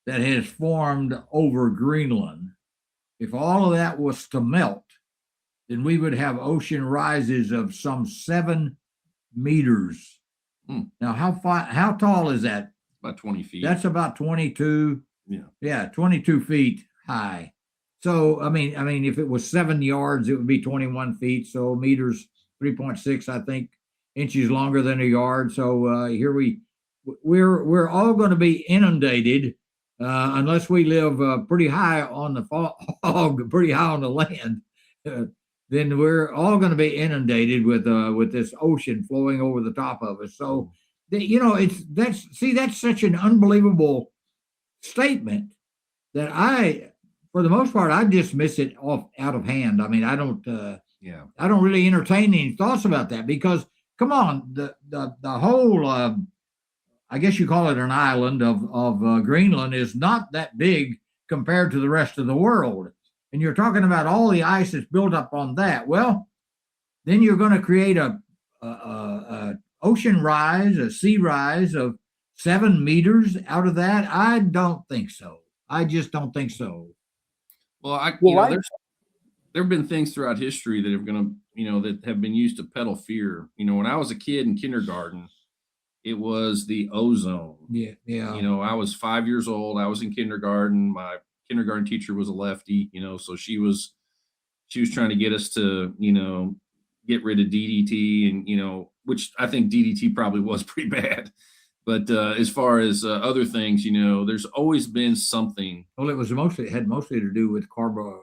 that has formed over Greenland, if all of that was to melt, then we would have ocean rises of some 7 meters. Now, how tall is that? About 20 feet. That's about 22. Yeah, 22 feet high. So I mean, if it was 7 yards, it would be 21 feet. So meters, 3.6, I think, inches longer than a yard. So here we're all going to be inundated unless we live pretty high on the fog, pretty high on the land. Then we're all going to be inundated with this ocean flowing over the top of us. So that's such an unbelievable statement that for the most part, I dismiss it out of hand. I mean, I don't really entertain any thoughts about that because, come on, the whole, I guess you call it an island of Greenland is not that big compared to the rest of the world. And you're talking about all the ice that's built up on that. Well, then you're going to create a ocean rise, a sea rise of 7 meters out of that. I don't think so. I just don't think so. Well, there have been things throughout history that that have been used to peddle fear. When I was a kid in kindergarten, it was the ozone. Yeah. I was 5 years old. I was in kindergarten. My kindergarten teacher was a lefty, so she was trying to get us to, get rid of DDT and, which I think DDT probably was pretty bad. But as far as other things, there's always been something. Well, it had mostly to do with what's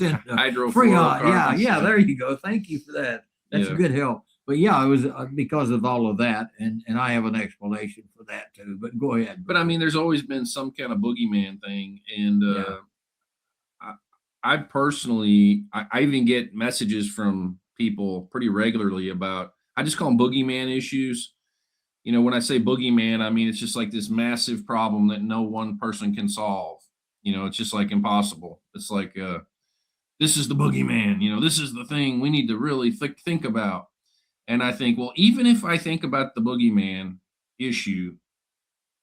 in hydrofluorocarbons. Yeah. There you go. Thank you for that. That's a good help. But yeah, it was because of all of that, and I have an explanation for that too. But go ahead. But I mean, there's always been some kind of boogeyman thing, and I personally, I even get messages from people pretty regularly about. I just call them boogeyman issues. When I say boogeyman, I mean it's just like this massive problem that no one person can solve. It's just like impossible. It's like this is the boogeyman. This is the thing we need to really think about. And I think, well, even if I think about the boogeyman issue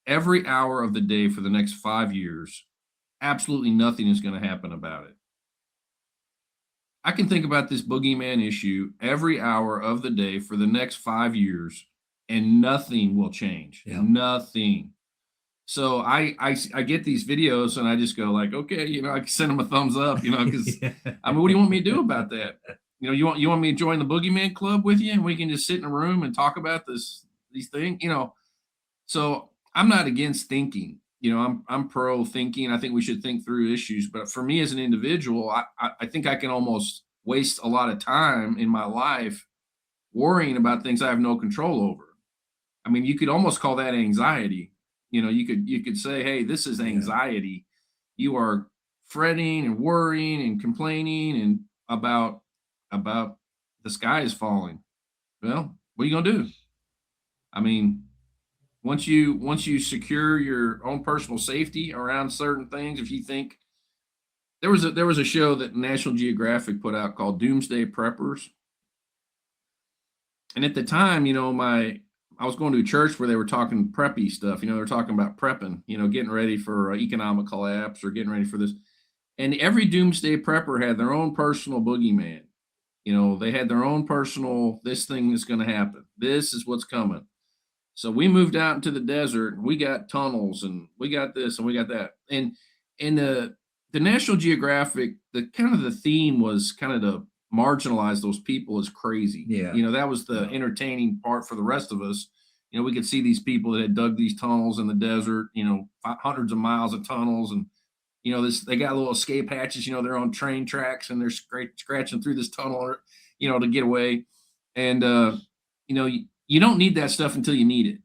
every hour of the day for the next 5 years, absolutely nothing is going to happen about it. I can think about this boogeyman issue every hour of the day for the next 5 years, and nothing will change. Yeah. Nothing. So I get these videos and I just go like, okay, I can send them a thumbs up, because I mean, what do you want me to do about that? You want me to join the boogeyman club with you and we can just sit in a room and talk about these things, So I'm not against thinking. I'm pro thinking. I think we should think through issues. But for me as an individual, I think I can almost waste a lot of time in my life worrying about things I have no control over. I mean, you could almost call that anxiety. You could say, hey, this is anxiety. You are fretting and worrying and complaining and about the sky is falling. Well, what are you gonna do? I mean, once you secure your own personal safety around certain things, if you think there was a show that National Geographic put out called Doomsday Preppers. And at the time, I was going to a church where they were talking preppy stuff. They were talking about prepping, getting ready for economic collapse or getting ready for this. And every doomsday prepper had their own personal boogeyman. They had their own personal, this thing is going to happen. This is what's coming. So we moved out into the desert and we got tunnels and we got this and we got that. And the National Geographic, the theme was kind of to marginalize those people as crazy. Yeah. That was the entertaining part for the rest of us. We could see these people that had dug these tunnels in the desert, hundreds of miles of tunnels. And, they got little escape hatches, they're on train tracks and they're scratching through this tunnel, to get away. And, you don't need that stuff until you need it.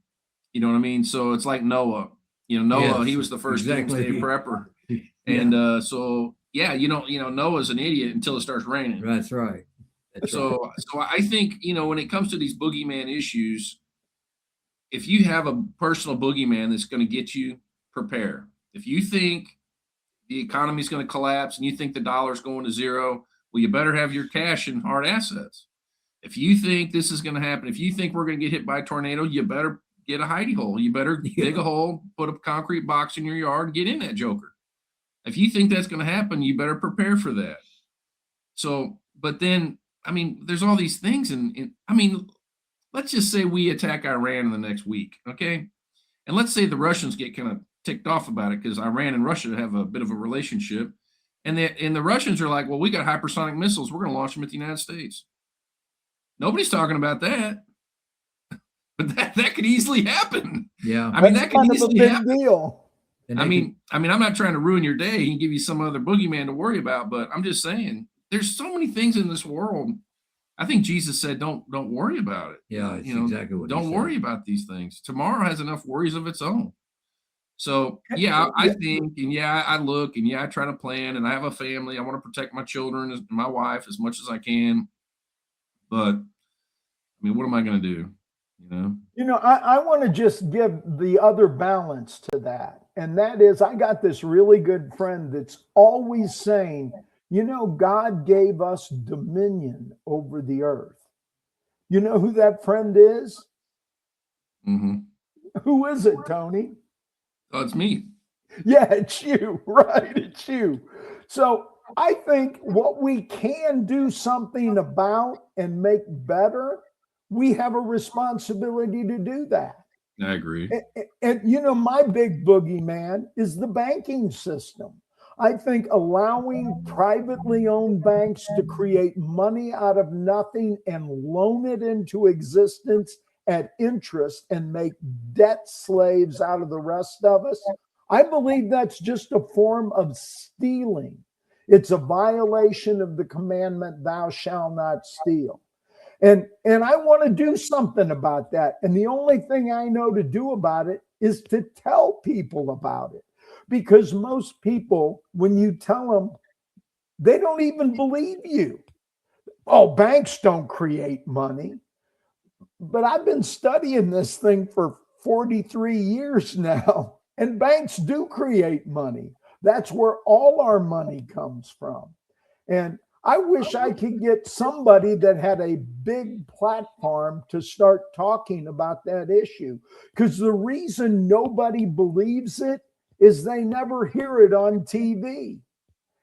You know what I mean? So it's like Noah. Noah, Yes, he was the first exactly. doomsday prepper. Yeah. And so yeah, Noah's an idiot until it starts raining. That's right. So I think, when it comes to these boogeyman issues, if you have a personal boogeyman that's going to get you, prepare. If you think the economy is going to collapse and you think the dollar's going to zero, well, you better have your cash in hard assets. If you think this is going to happen, if you think we're going to get hit by a tornado, you better get a hidey hole. You better dig a hole, put a concrete box in your yard, and get in that joker. If you think that's going to happen, you better prepare for that. So, but then, I mean, there's all these things. And I mean, let's just say we attack Iran in the next week. Okay. And let's say the Russians get kind of ticked off about it because Iran and Russia have a bit of a relationship. And the Russians are like, well, we got hypersonic missiles. We're going to launch them at the United States. Nobody's talking about that. But that could easily happen. Yeah. I mean, that could easily happen. Deal. I mean, I'm not trying to ruin your day and give you some other boogeyman to worry about, but I'm just saying there's so many things in this world. I think Jesus said, don't worry about it. Yeah, it's exactly what he don't said. worry about these things. Tomorrow has enough worries of its own. So yeah, I think, and yeah, I look, and yeah, I try to plan, and I have a family. I want to protect my children and my wife as much as I can. But I mean, what am I going to do? I want to just give the other balance to that. And that is, I got this really good friend that's always saying, God gave us dominion over the earth. You know who that friend is? Mm-hmm. Who is it, Tony? Oh, it's me. Yeah, it's you, right? It's you. So I think what we can do something about and make better, we have a responsibility to do that. I agree. And my big boogeyman is the banking system. I think allowing privately owned banks to create money out of nothing and loan it into existence at interest and make debt slaves out of the rest of us, I believe that's just a form of stealing. It's a violation of the commandment, thou shalt not steal. And I want to do something about that. And the only thing I know to do about it is to tell people about it. Because most people, when you tell them, they don't even believe you. Oh, banks don't create money. But I've been studying this thing for 43 years now, and banks do create money. That's where all our money comes from. And I wish I could get somebody that had a big platform to start talking about that issue. Because the reason nobody believes it is they never hear it on TV.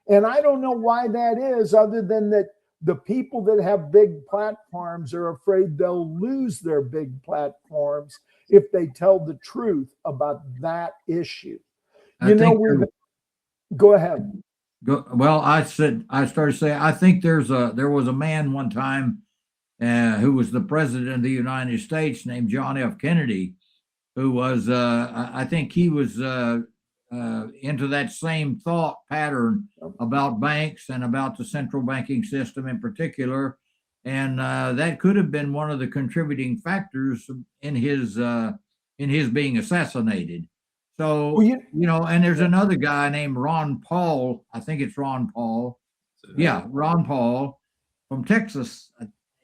And I don't know why that is, other than that the people that have big platforms are afraid they'll lose their big platforms if they tell the truth about that issue. I think Go ahead. Well, I started saying, I think there was a man one time who was the president of the United States named John F. Kennedy, who was, I think he was into that same thought pattern about banks and about the central banking system in particular. And that could have been one of the contributing factors in his being assassinated. So, well, and there's another guy named Ron Paul. I think it's Ron Paul. Yeah, Ron Paul from Texas.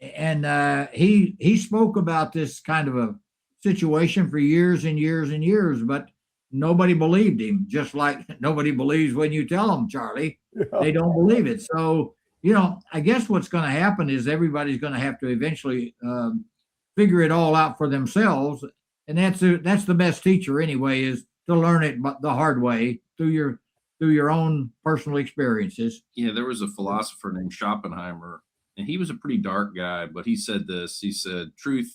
And he spoke about this kind of a situation for years and years and years, but nobody believed him, just like nobody believes when you tell them, Charlie. They don't believe it. So, I guess what's going to happen is everybody's going to have to eventually figure it all out for themselves. And that's the best teacher anyway, is to learn it the hard way through your own personal experiences. Yeah, there was a philosopher named Schopenhauer, and he was a pretty dark guy, but he said this. He said, truth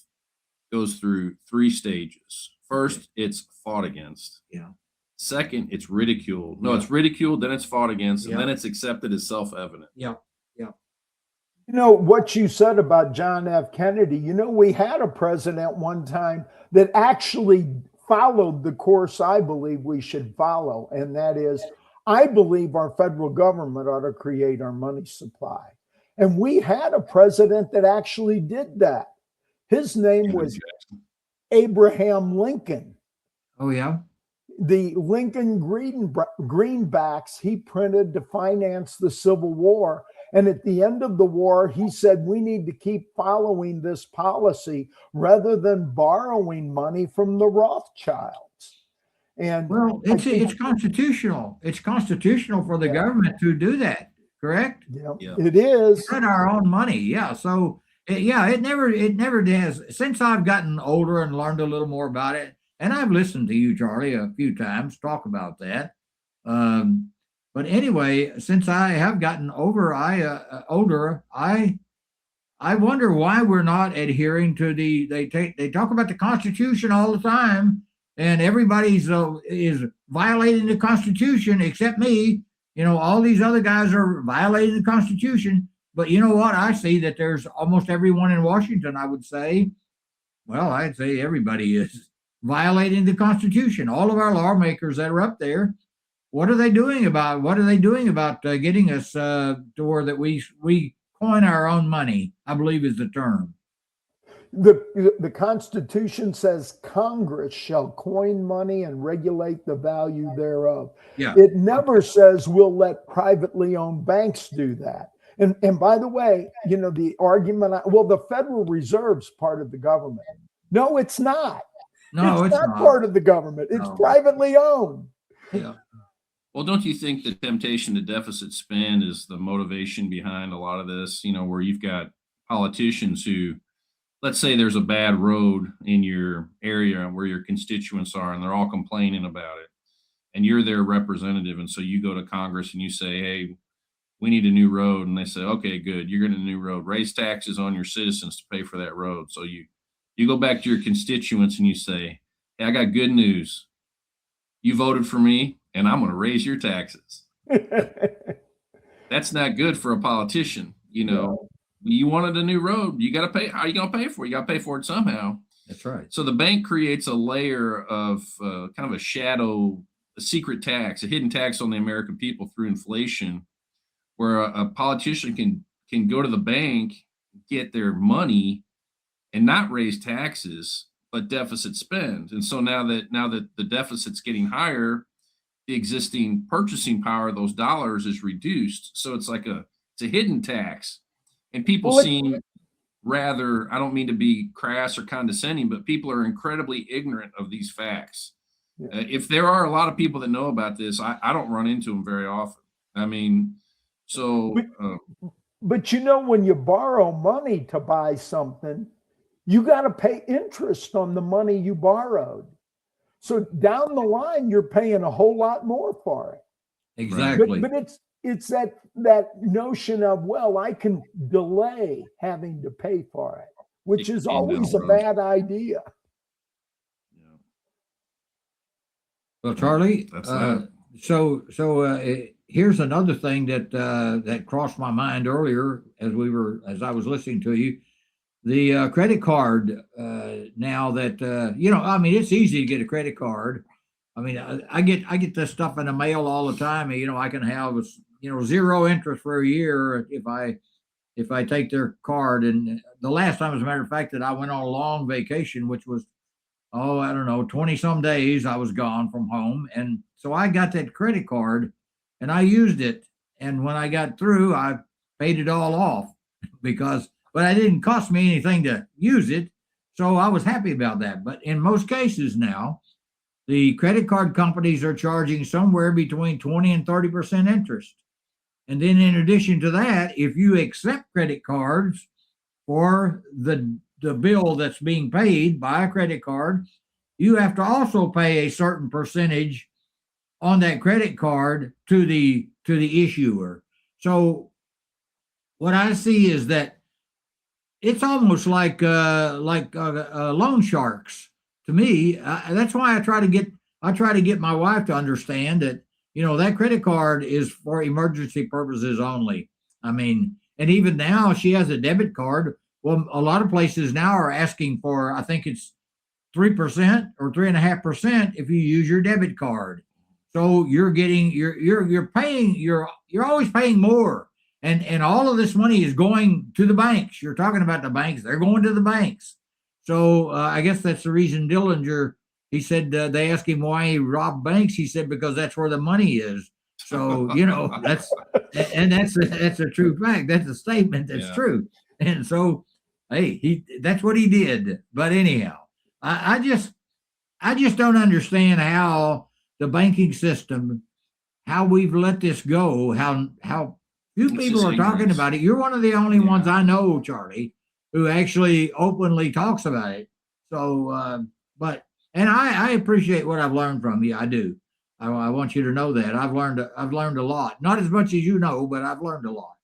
goes through 3 stages. First, it's fought against. Yeah. Second, it's ridiculed. No, it's ridiculed, then it's fought against, and then it's accepted as self-evident. Yeah. What you said about John F. Kennedy, we had a president one time that actually followed the course I believe we should follow. And that is, I believe our federal government ought to create our money supply. And we had a president that actually did that. His name was Abraham Lincoln. Oh, yeah. The Lincoln greenbacks he printed to finance the Civil War. And at the end of the war, he said, we need to keep following this policy rather than borrowing money from the Rothschilds. And well, it's constitutional. It's constitutional for the government to do that. Correct? Yeah. It is. Print our own money. Yeah. So it never does. Since I've gotten older and learned a little more about it, and I've listened to you, Charlie, a few times talk about that. But anyway, since I have gotten older, I wonder why we're not adhering to they talk about the Constitution all the time, and everybody's is violating the Constitution except me. All these other guys are violating the Constitution. But you know what? I see that there's almost everyone in Washington, I would say. Well, I'd say everybody is violating the Constitution. All of our lawmakers that are up there. What are they doing about getting us to where that we coin our own money? I believe is the term. The Constitution says Congress shall coin money and regulate the value thereof. Yeah. It never says we'll let privately owned banks do that. And by the way, the argument, the Federal Reserve's part of the government. No, it's not. No, it's not part of the government. It's privately owned. Yeah. Well, don't you think the temptation to deficit spend is the motivation behind a lot of this, where you've got politicians who, let's say there's a bad road in your area where your constituents are, and they're all complaining about it, and you're their representative. And so you go to Congress and you say, hey, we need a new road. And they say, okay, good. You're getting a new road. Raise taxes on your citizens to pay for that road. So you go back to your constituents and you say, hey, I got good news. You voted for me, and I'm going to raise your taxes. That's not good for a politician. You wanted a new road. You got to pay. How are you going to pay for it? You got to pay for it somehow. That's right. So the bank creates a layer of kind of a secret tax, a hidden tax on the American people through inflation, where a politician can go to the bank, get their money, and not raise taxes, but deficit spend. And so now that the deficit's getting higher, the existing purchasing power of those dollars is reduced. So it's like it's a hidden tax. And people seem rather, I don't mean to be crass or condescending, but people are incredibly ignorant of these facts. Yeah. If there are a lot of people that know about this, I don't run into them very often. I mean, so. But when you borrow money to buy something, you got to pay interest on the money you borrowed. So down the line, you're paying a whole lot more for it. Exactly. But it's that notion of, well, I can delay having to pay for it, which is always a bad idea. Well, Charlie, That's that. Here's another thing that crossed my mind earlier as I was listening to you. The credit card. Now that I mean, it's easy to get a credit card. I mean, I get this stuff in the mail all the time. And, I can have 0 interest for a year if I take their card. And the last time, as a matter of fact, that I went on a long vacation, which was, I don't know, 20 some days I was gone from home. And so I got that credit card and I used it. And when I got through, I paid it all off but it didn't cost me anything to use it. So I was happy about that. But in most cases now, the credit card companies are charging somewhere between 20 and 30% interest. And then in addition to that, if you accept credit cards for the bill that's being paid by a credit card, you have to also pay a certain percentage on that credit card to the issuer. So what I see is that it's almost like loan sharks to me. That's why I try to get my wife to understand that that credit card is for emergency purposes only. I mean, and even now she has a debit card. Well, a lot of places now are asking for, I think it's 3% or 3.5% if you use your debit card. So you're always paying more. And all of this money is going to the banks. You're talking about the banks. They're going to the banks. So I guess that's the reason Dillinger, he said they asked him why he robbed banks. He said, because that's where the money is. So, that's a true fact. That's a statement that's true. And so, hey, that's what he did. But anyhow, I just don't understand how the banking system, how we've let this go, how few people are talking about it. You're one of the only ones I know, Charlie, who actually openly talks about it. So, and I appreciate what I've learned from you. I do. I want you to know that I've learned a lot. Not as much as you know, but I've learned a lot.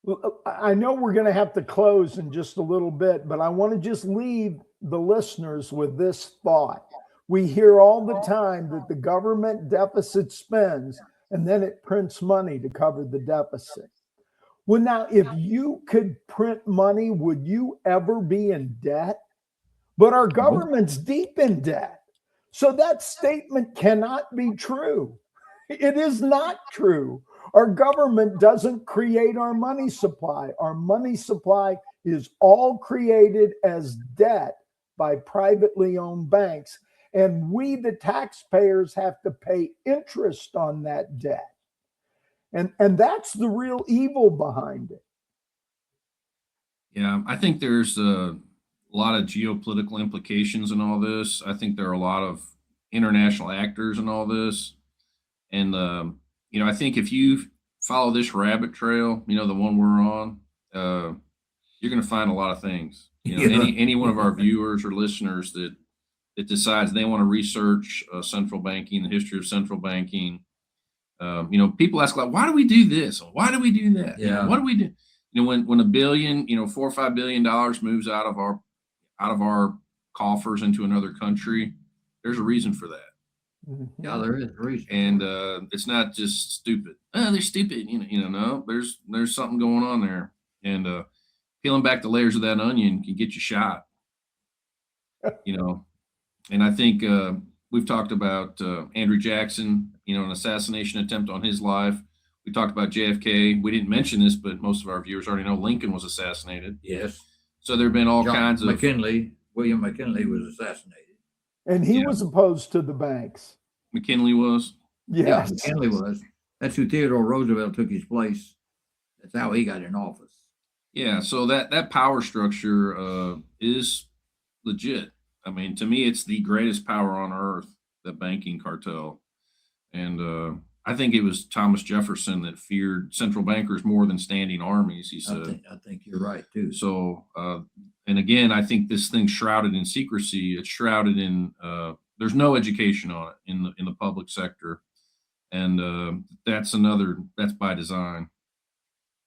Well, I know we're going to have to close in just a little bit, but I want to just leave the listeners with this thought. We hear all the time that the government deficit spends and then it prints money to cover the deficit. Well, now, if you could print money, would you ever be in debt? But our government's deep in debt. So that statement cannot be true. It is not true. Our government doesn't create our money supply. Our money supply is all created as debt by privately owned banks. And we, the taxpayers, have to pay interest on that debt. And that's the real evil behind it. Yeah, I think there's a lot of geopolitical implications in all this. I think there are a lot of international actors in all this. And, I think if you follow this rabbit trail, the one we're on, you're going to find a lot of things. Any one of our viewers or listeners that decides they want to research central banking, the history of central banking, people ask, like, why do we do this? Why do we do that? Yeah. What do we do? When $1 billion, $4 or $5 billion moves out of our coffers into another country, there's a reason for that. Yeah, there is a reason. And it's not just stupid. Oh, they're stupid. No, there's something going on there. And peeling back the layers of that onion can get you shot. And I think we've talked about Andrew Jackson, an assassination attempt on his life. We talked about JFK. We didn't mention this, but most of our viewers already know Lincoln was assassinated. Yes. So there have been all kinds of... William McKinley was assassinated. And he was opposed to the banks. McKinley was? Yes. Yeah, McKinley was. That's who Theodore Roosevelt took his place. That's how he got in office. Yeah, so that power structure is legit. I mean, to me, it's the greatest power on earth, the banking cartel. And I think it was Thomas Jefferson that feared central bankers more than standing armies, he said. I think you're right, too. So, and again, I think this thing's shrouded in secrecy. It's shrouded in, there's no education on it in the public sector. And that's by design.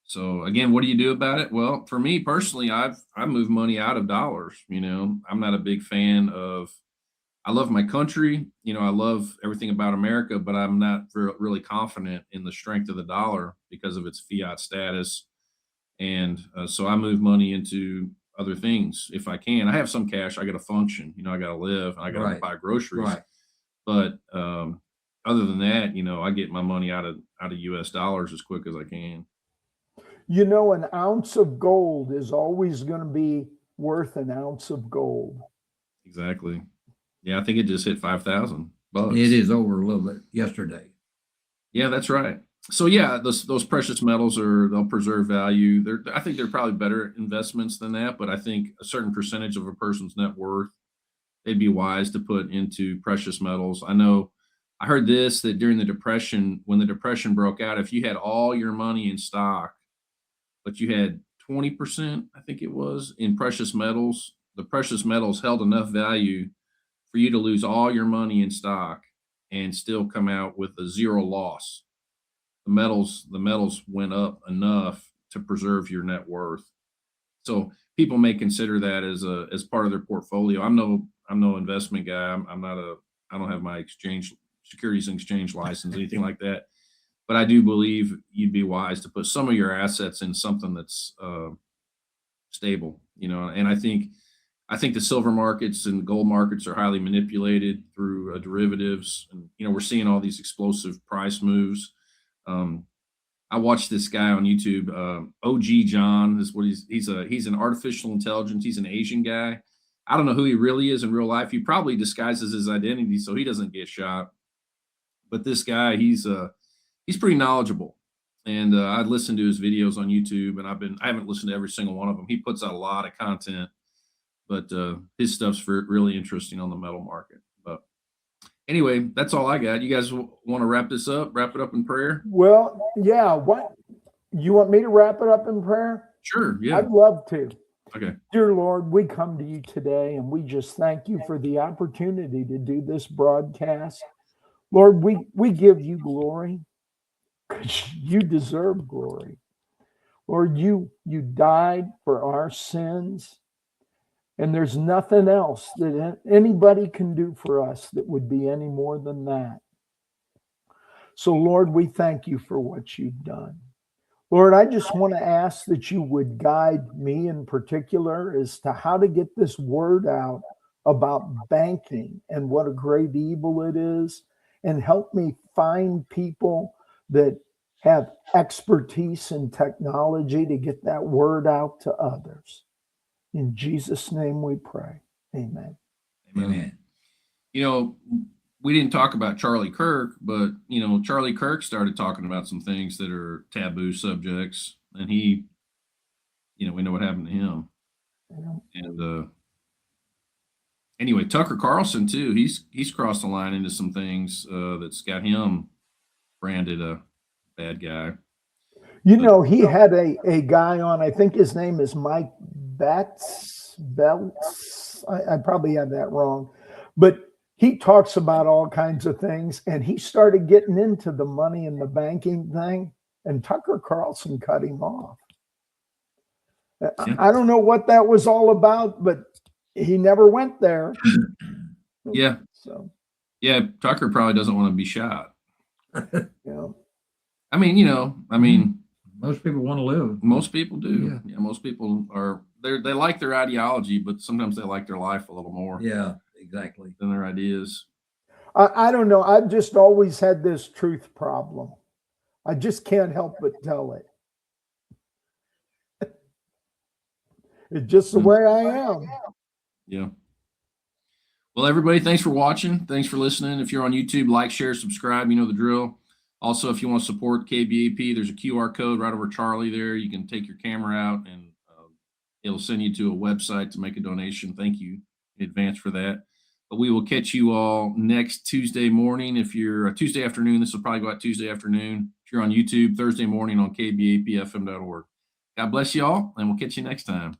So again, what do you do about it? Well, for me personally, I moved money out of dollars. I'm not a big fan of I love my country. I love everything about America, but I'm not really confident in the strength of the dollar because of its fiat status. And so I move money into other things if I can. I have some cash. I got to function. I got to live. I got to Right. buy groceries. Right. But other than that, I get my money out of U.S. dollars as quick as I can. An ounce of gold is always going to be worth an ounce of gold. Exactly. Yeah, I think it just hit $5,000. It is over a little bit yesterday. Yeah, that's right. So yeah, those precious metals they'll preserve value. I think they're probably better investments than that, but I think a certain percentage of a person's net worth, they'd be wise to put into precious metals. I know I heard that during the Depression, when the Depression broke out, if you had all your money in stock, but you had 20%, I think it was, in precious metals, the precious metals held enough value for you to lose all your money in stock and still come out with a zero loss. The metals went up enough to preserve your net worth. So people may consider that as part of their portfolio. I'm no investment guy. I don't have my securities and exchange license, anything like that. But I do believe you'd be wise to put some of your assets in something that's stable, and I think the silver markets and gold markets are highly manipulated through derivatives. And, we're seeing all these explosive price moves. I watched this guy on YouTube, OG John is what he's an artificial intelligence. He's an Asian guy. I don't know who he really is in real life. He probably disguises his identity so he doesn't get shot. But this guy, he's pretty knowledgeable. And I listened to his videos on YouTube, and I haven't listened to every single one of them. He puts out a lot of content, but his stuff's really interesting on the metal market. But anyway, that's all I got. You guys want to wrap it up in prayer? Well, yeah. What you want me to wrap it up in prayer? Sure. Yeah. I'd love to. Okay. Dear Lord, we come to you today and we just thank you for the opportunity to do this broadcast. Lord, we give you glory because you deserve glory. Lord, you died for our sins. And there's nothing else that anybody can do for us that would be any more than that. So, Lord, we thank you for what you've done. Lord, I just want to ask that you would guide me in particular as to how to get this word out about banking and what a great evil it is, and help me find people that have expertise in technology to get that word out to others. In Jesus' name we pray. Amen. Amen. We didn't talk about Charlie Kirk, but, Charlie Kirk started talking about some things that are taboo subjects. And we know what happened to him. Yeah. And anyway, Tucker Carlson, too, he's crossed the line into some things that's got him branded a bad guy. He had a guy on, I think his name is Mike Belts. I probably have that wrong, but he talks about all kinds of things, and he started getting into the money and the banking thing, and Tucker Carlson cut him off. Yeah. I don't know what that was all about, but he never went there. Yeah. So. Yeah, Tucker probably doesn't want to be shot. Yeah. I mean, most people want to live. Most people do. Yeah, most people they like their ideology, but sometimes they like their life a little more. Yeah, exactly. Than their ideas. I don't know. I've just always had this truth problem. I just can't help but tell it. It's just the way I am. Yeah. Well, everybody, thanks for watching. Thanks for listening. If you're on YouTube, like, share, subscribe. You know the drill. Also, if you want to support KBAP, there's a QR code right over Charlie there. You can take your camera out, and it'll send you to a website to make a donation. Thank you in advance for that. But we will catch you all next Tuesday morning. If you're Tuesday afternoon, this will probably go out Tuesday afternoon. If you're on YouTube, Thursday morning on kbapfm.org. God bless you all, and we'll catch you next time.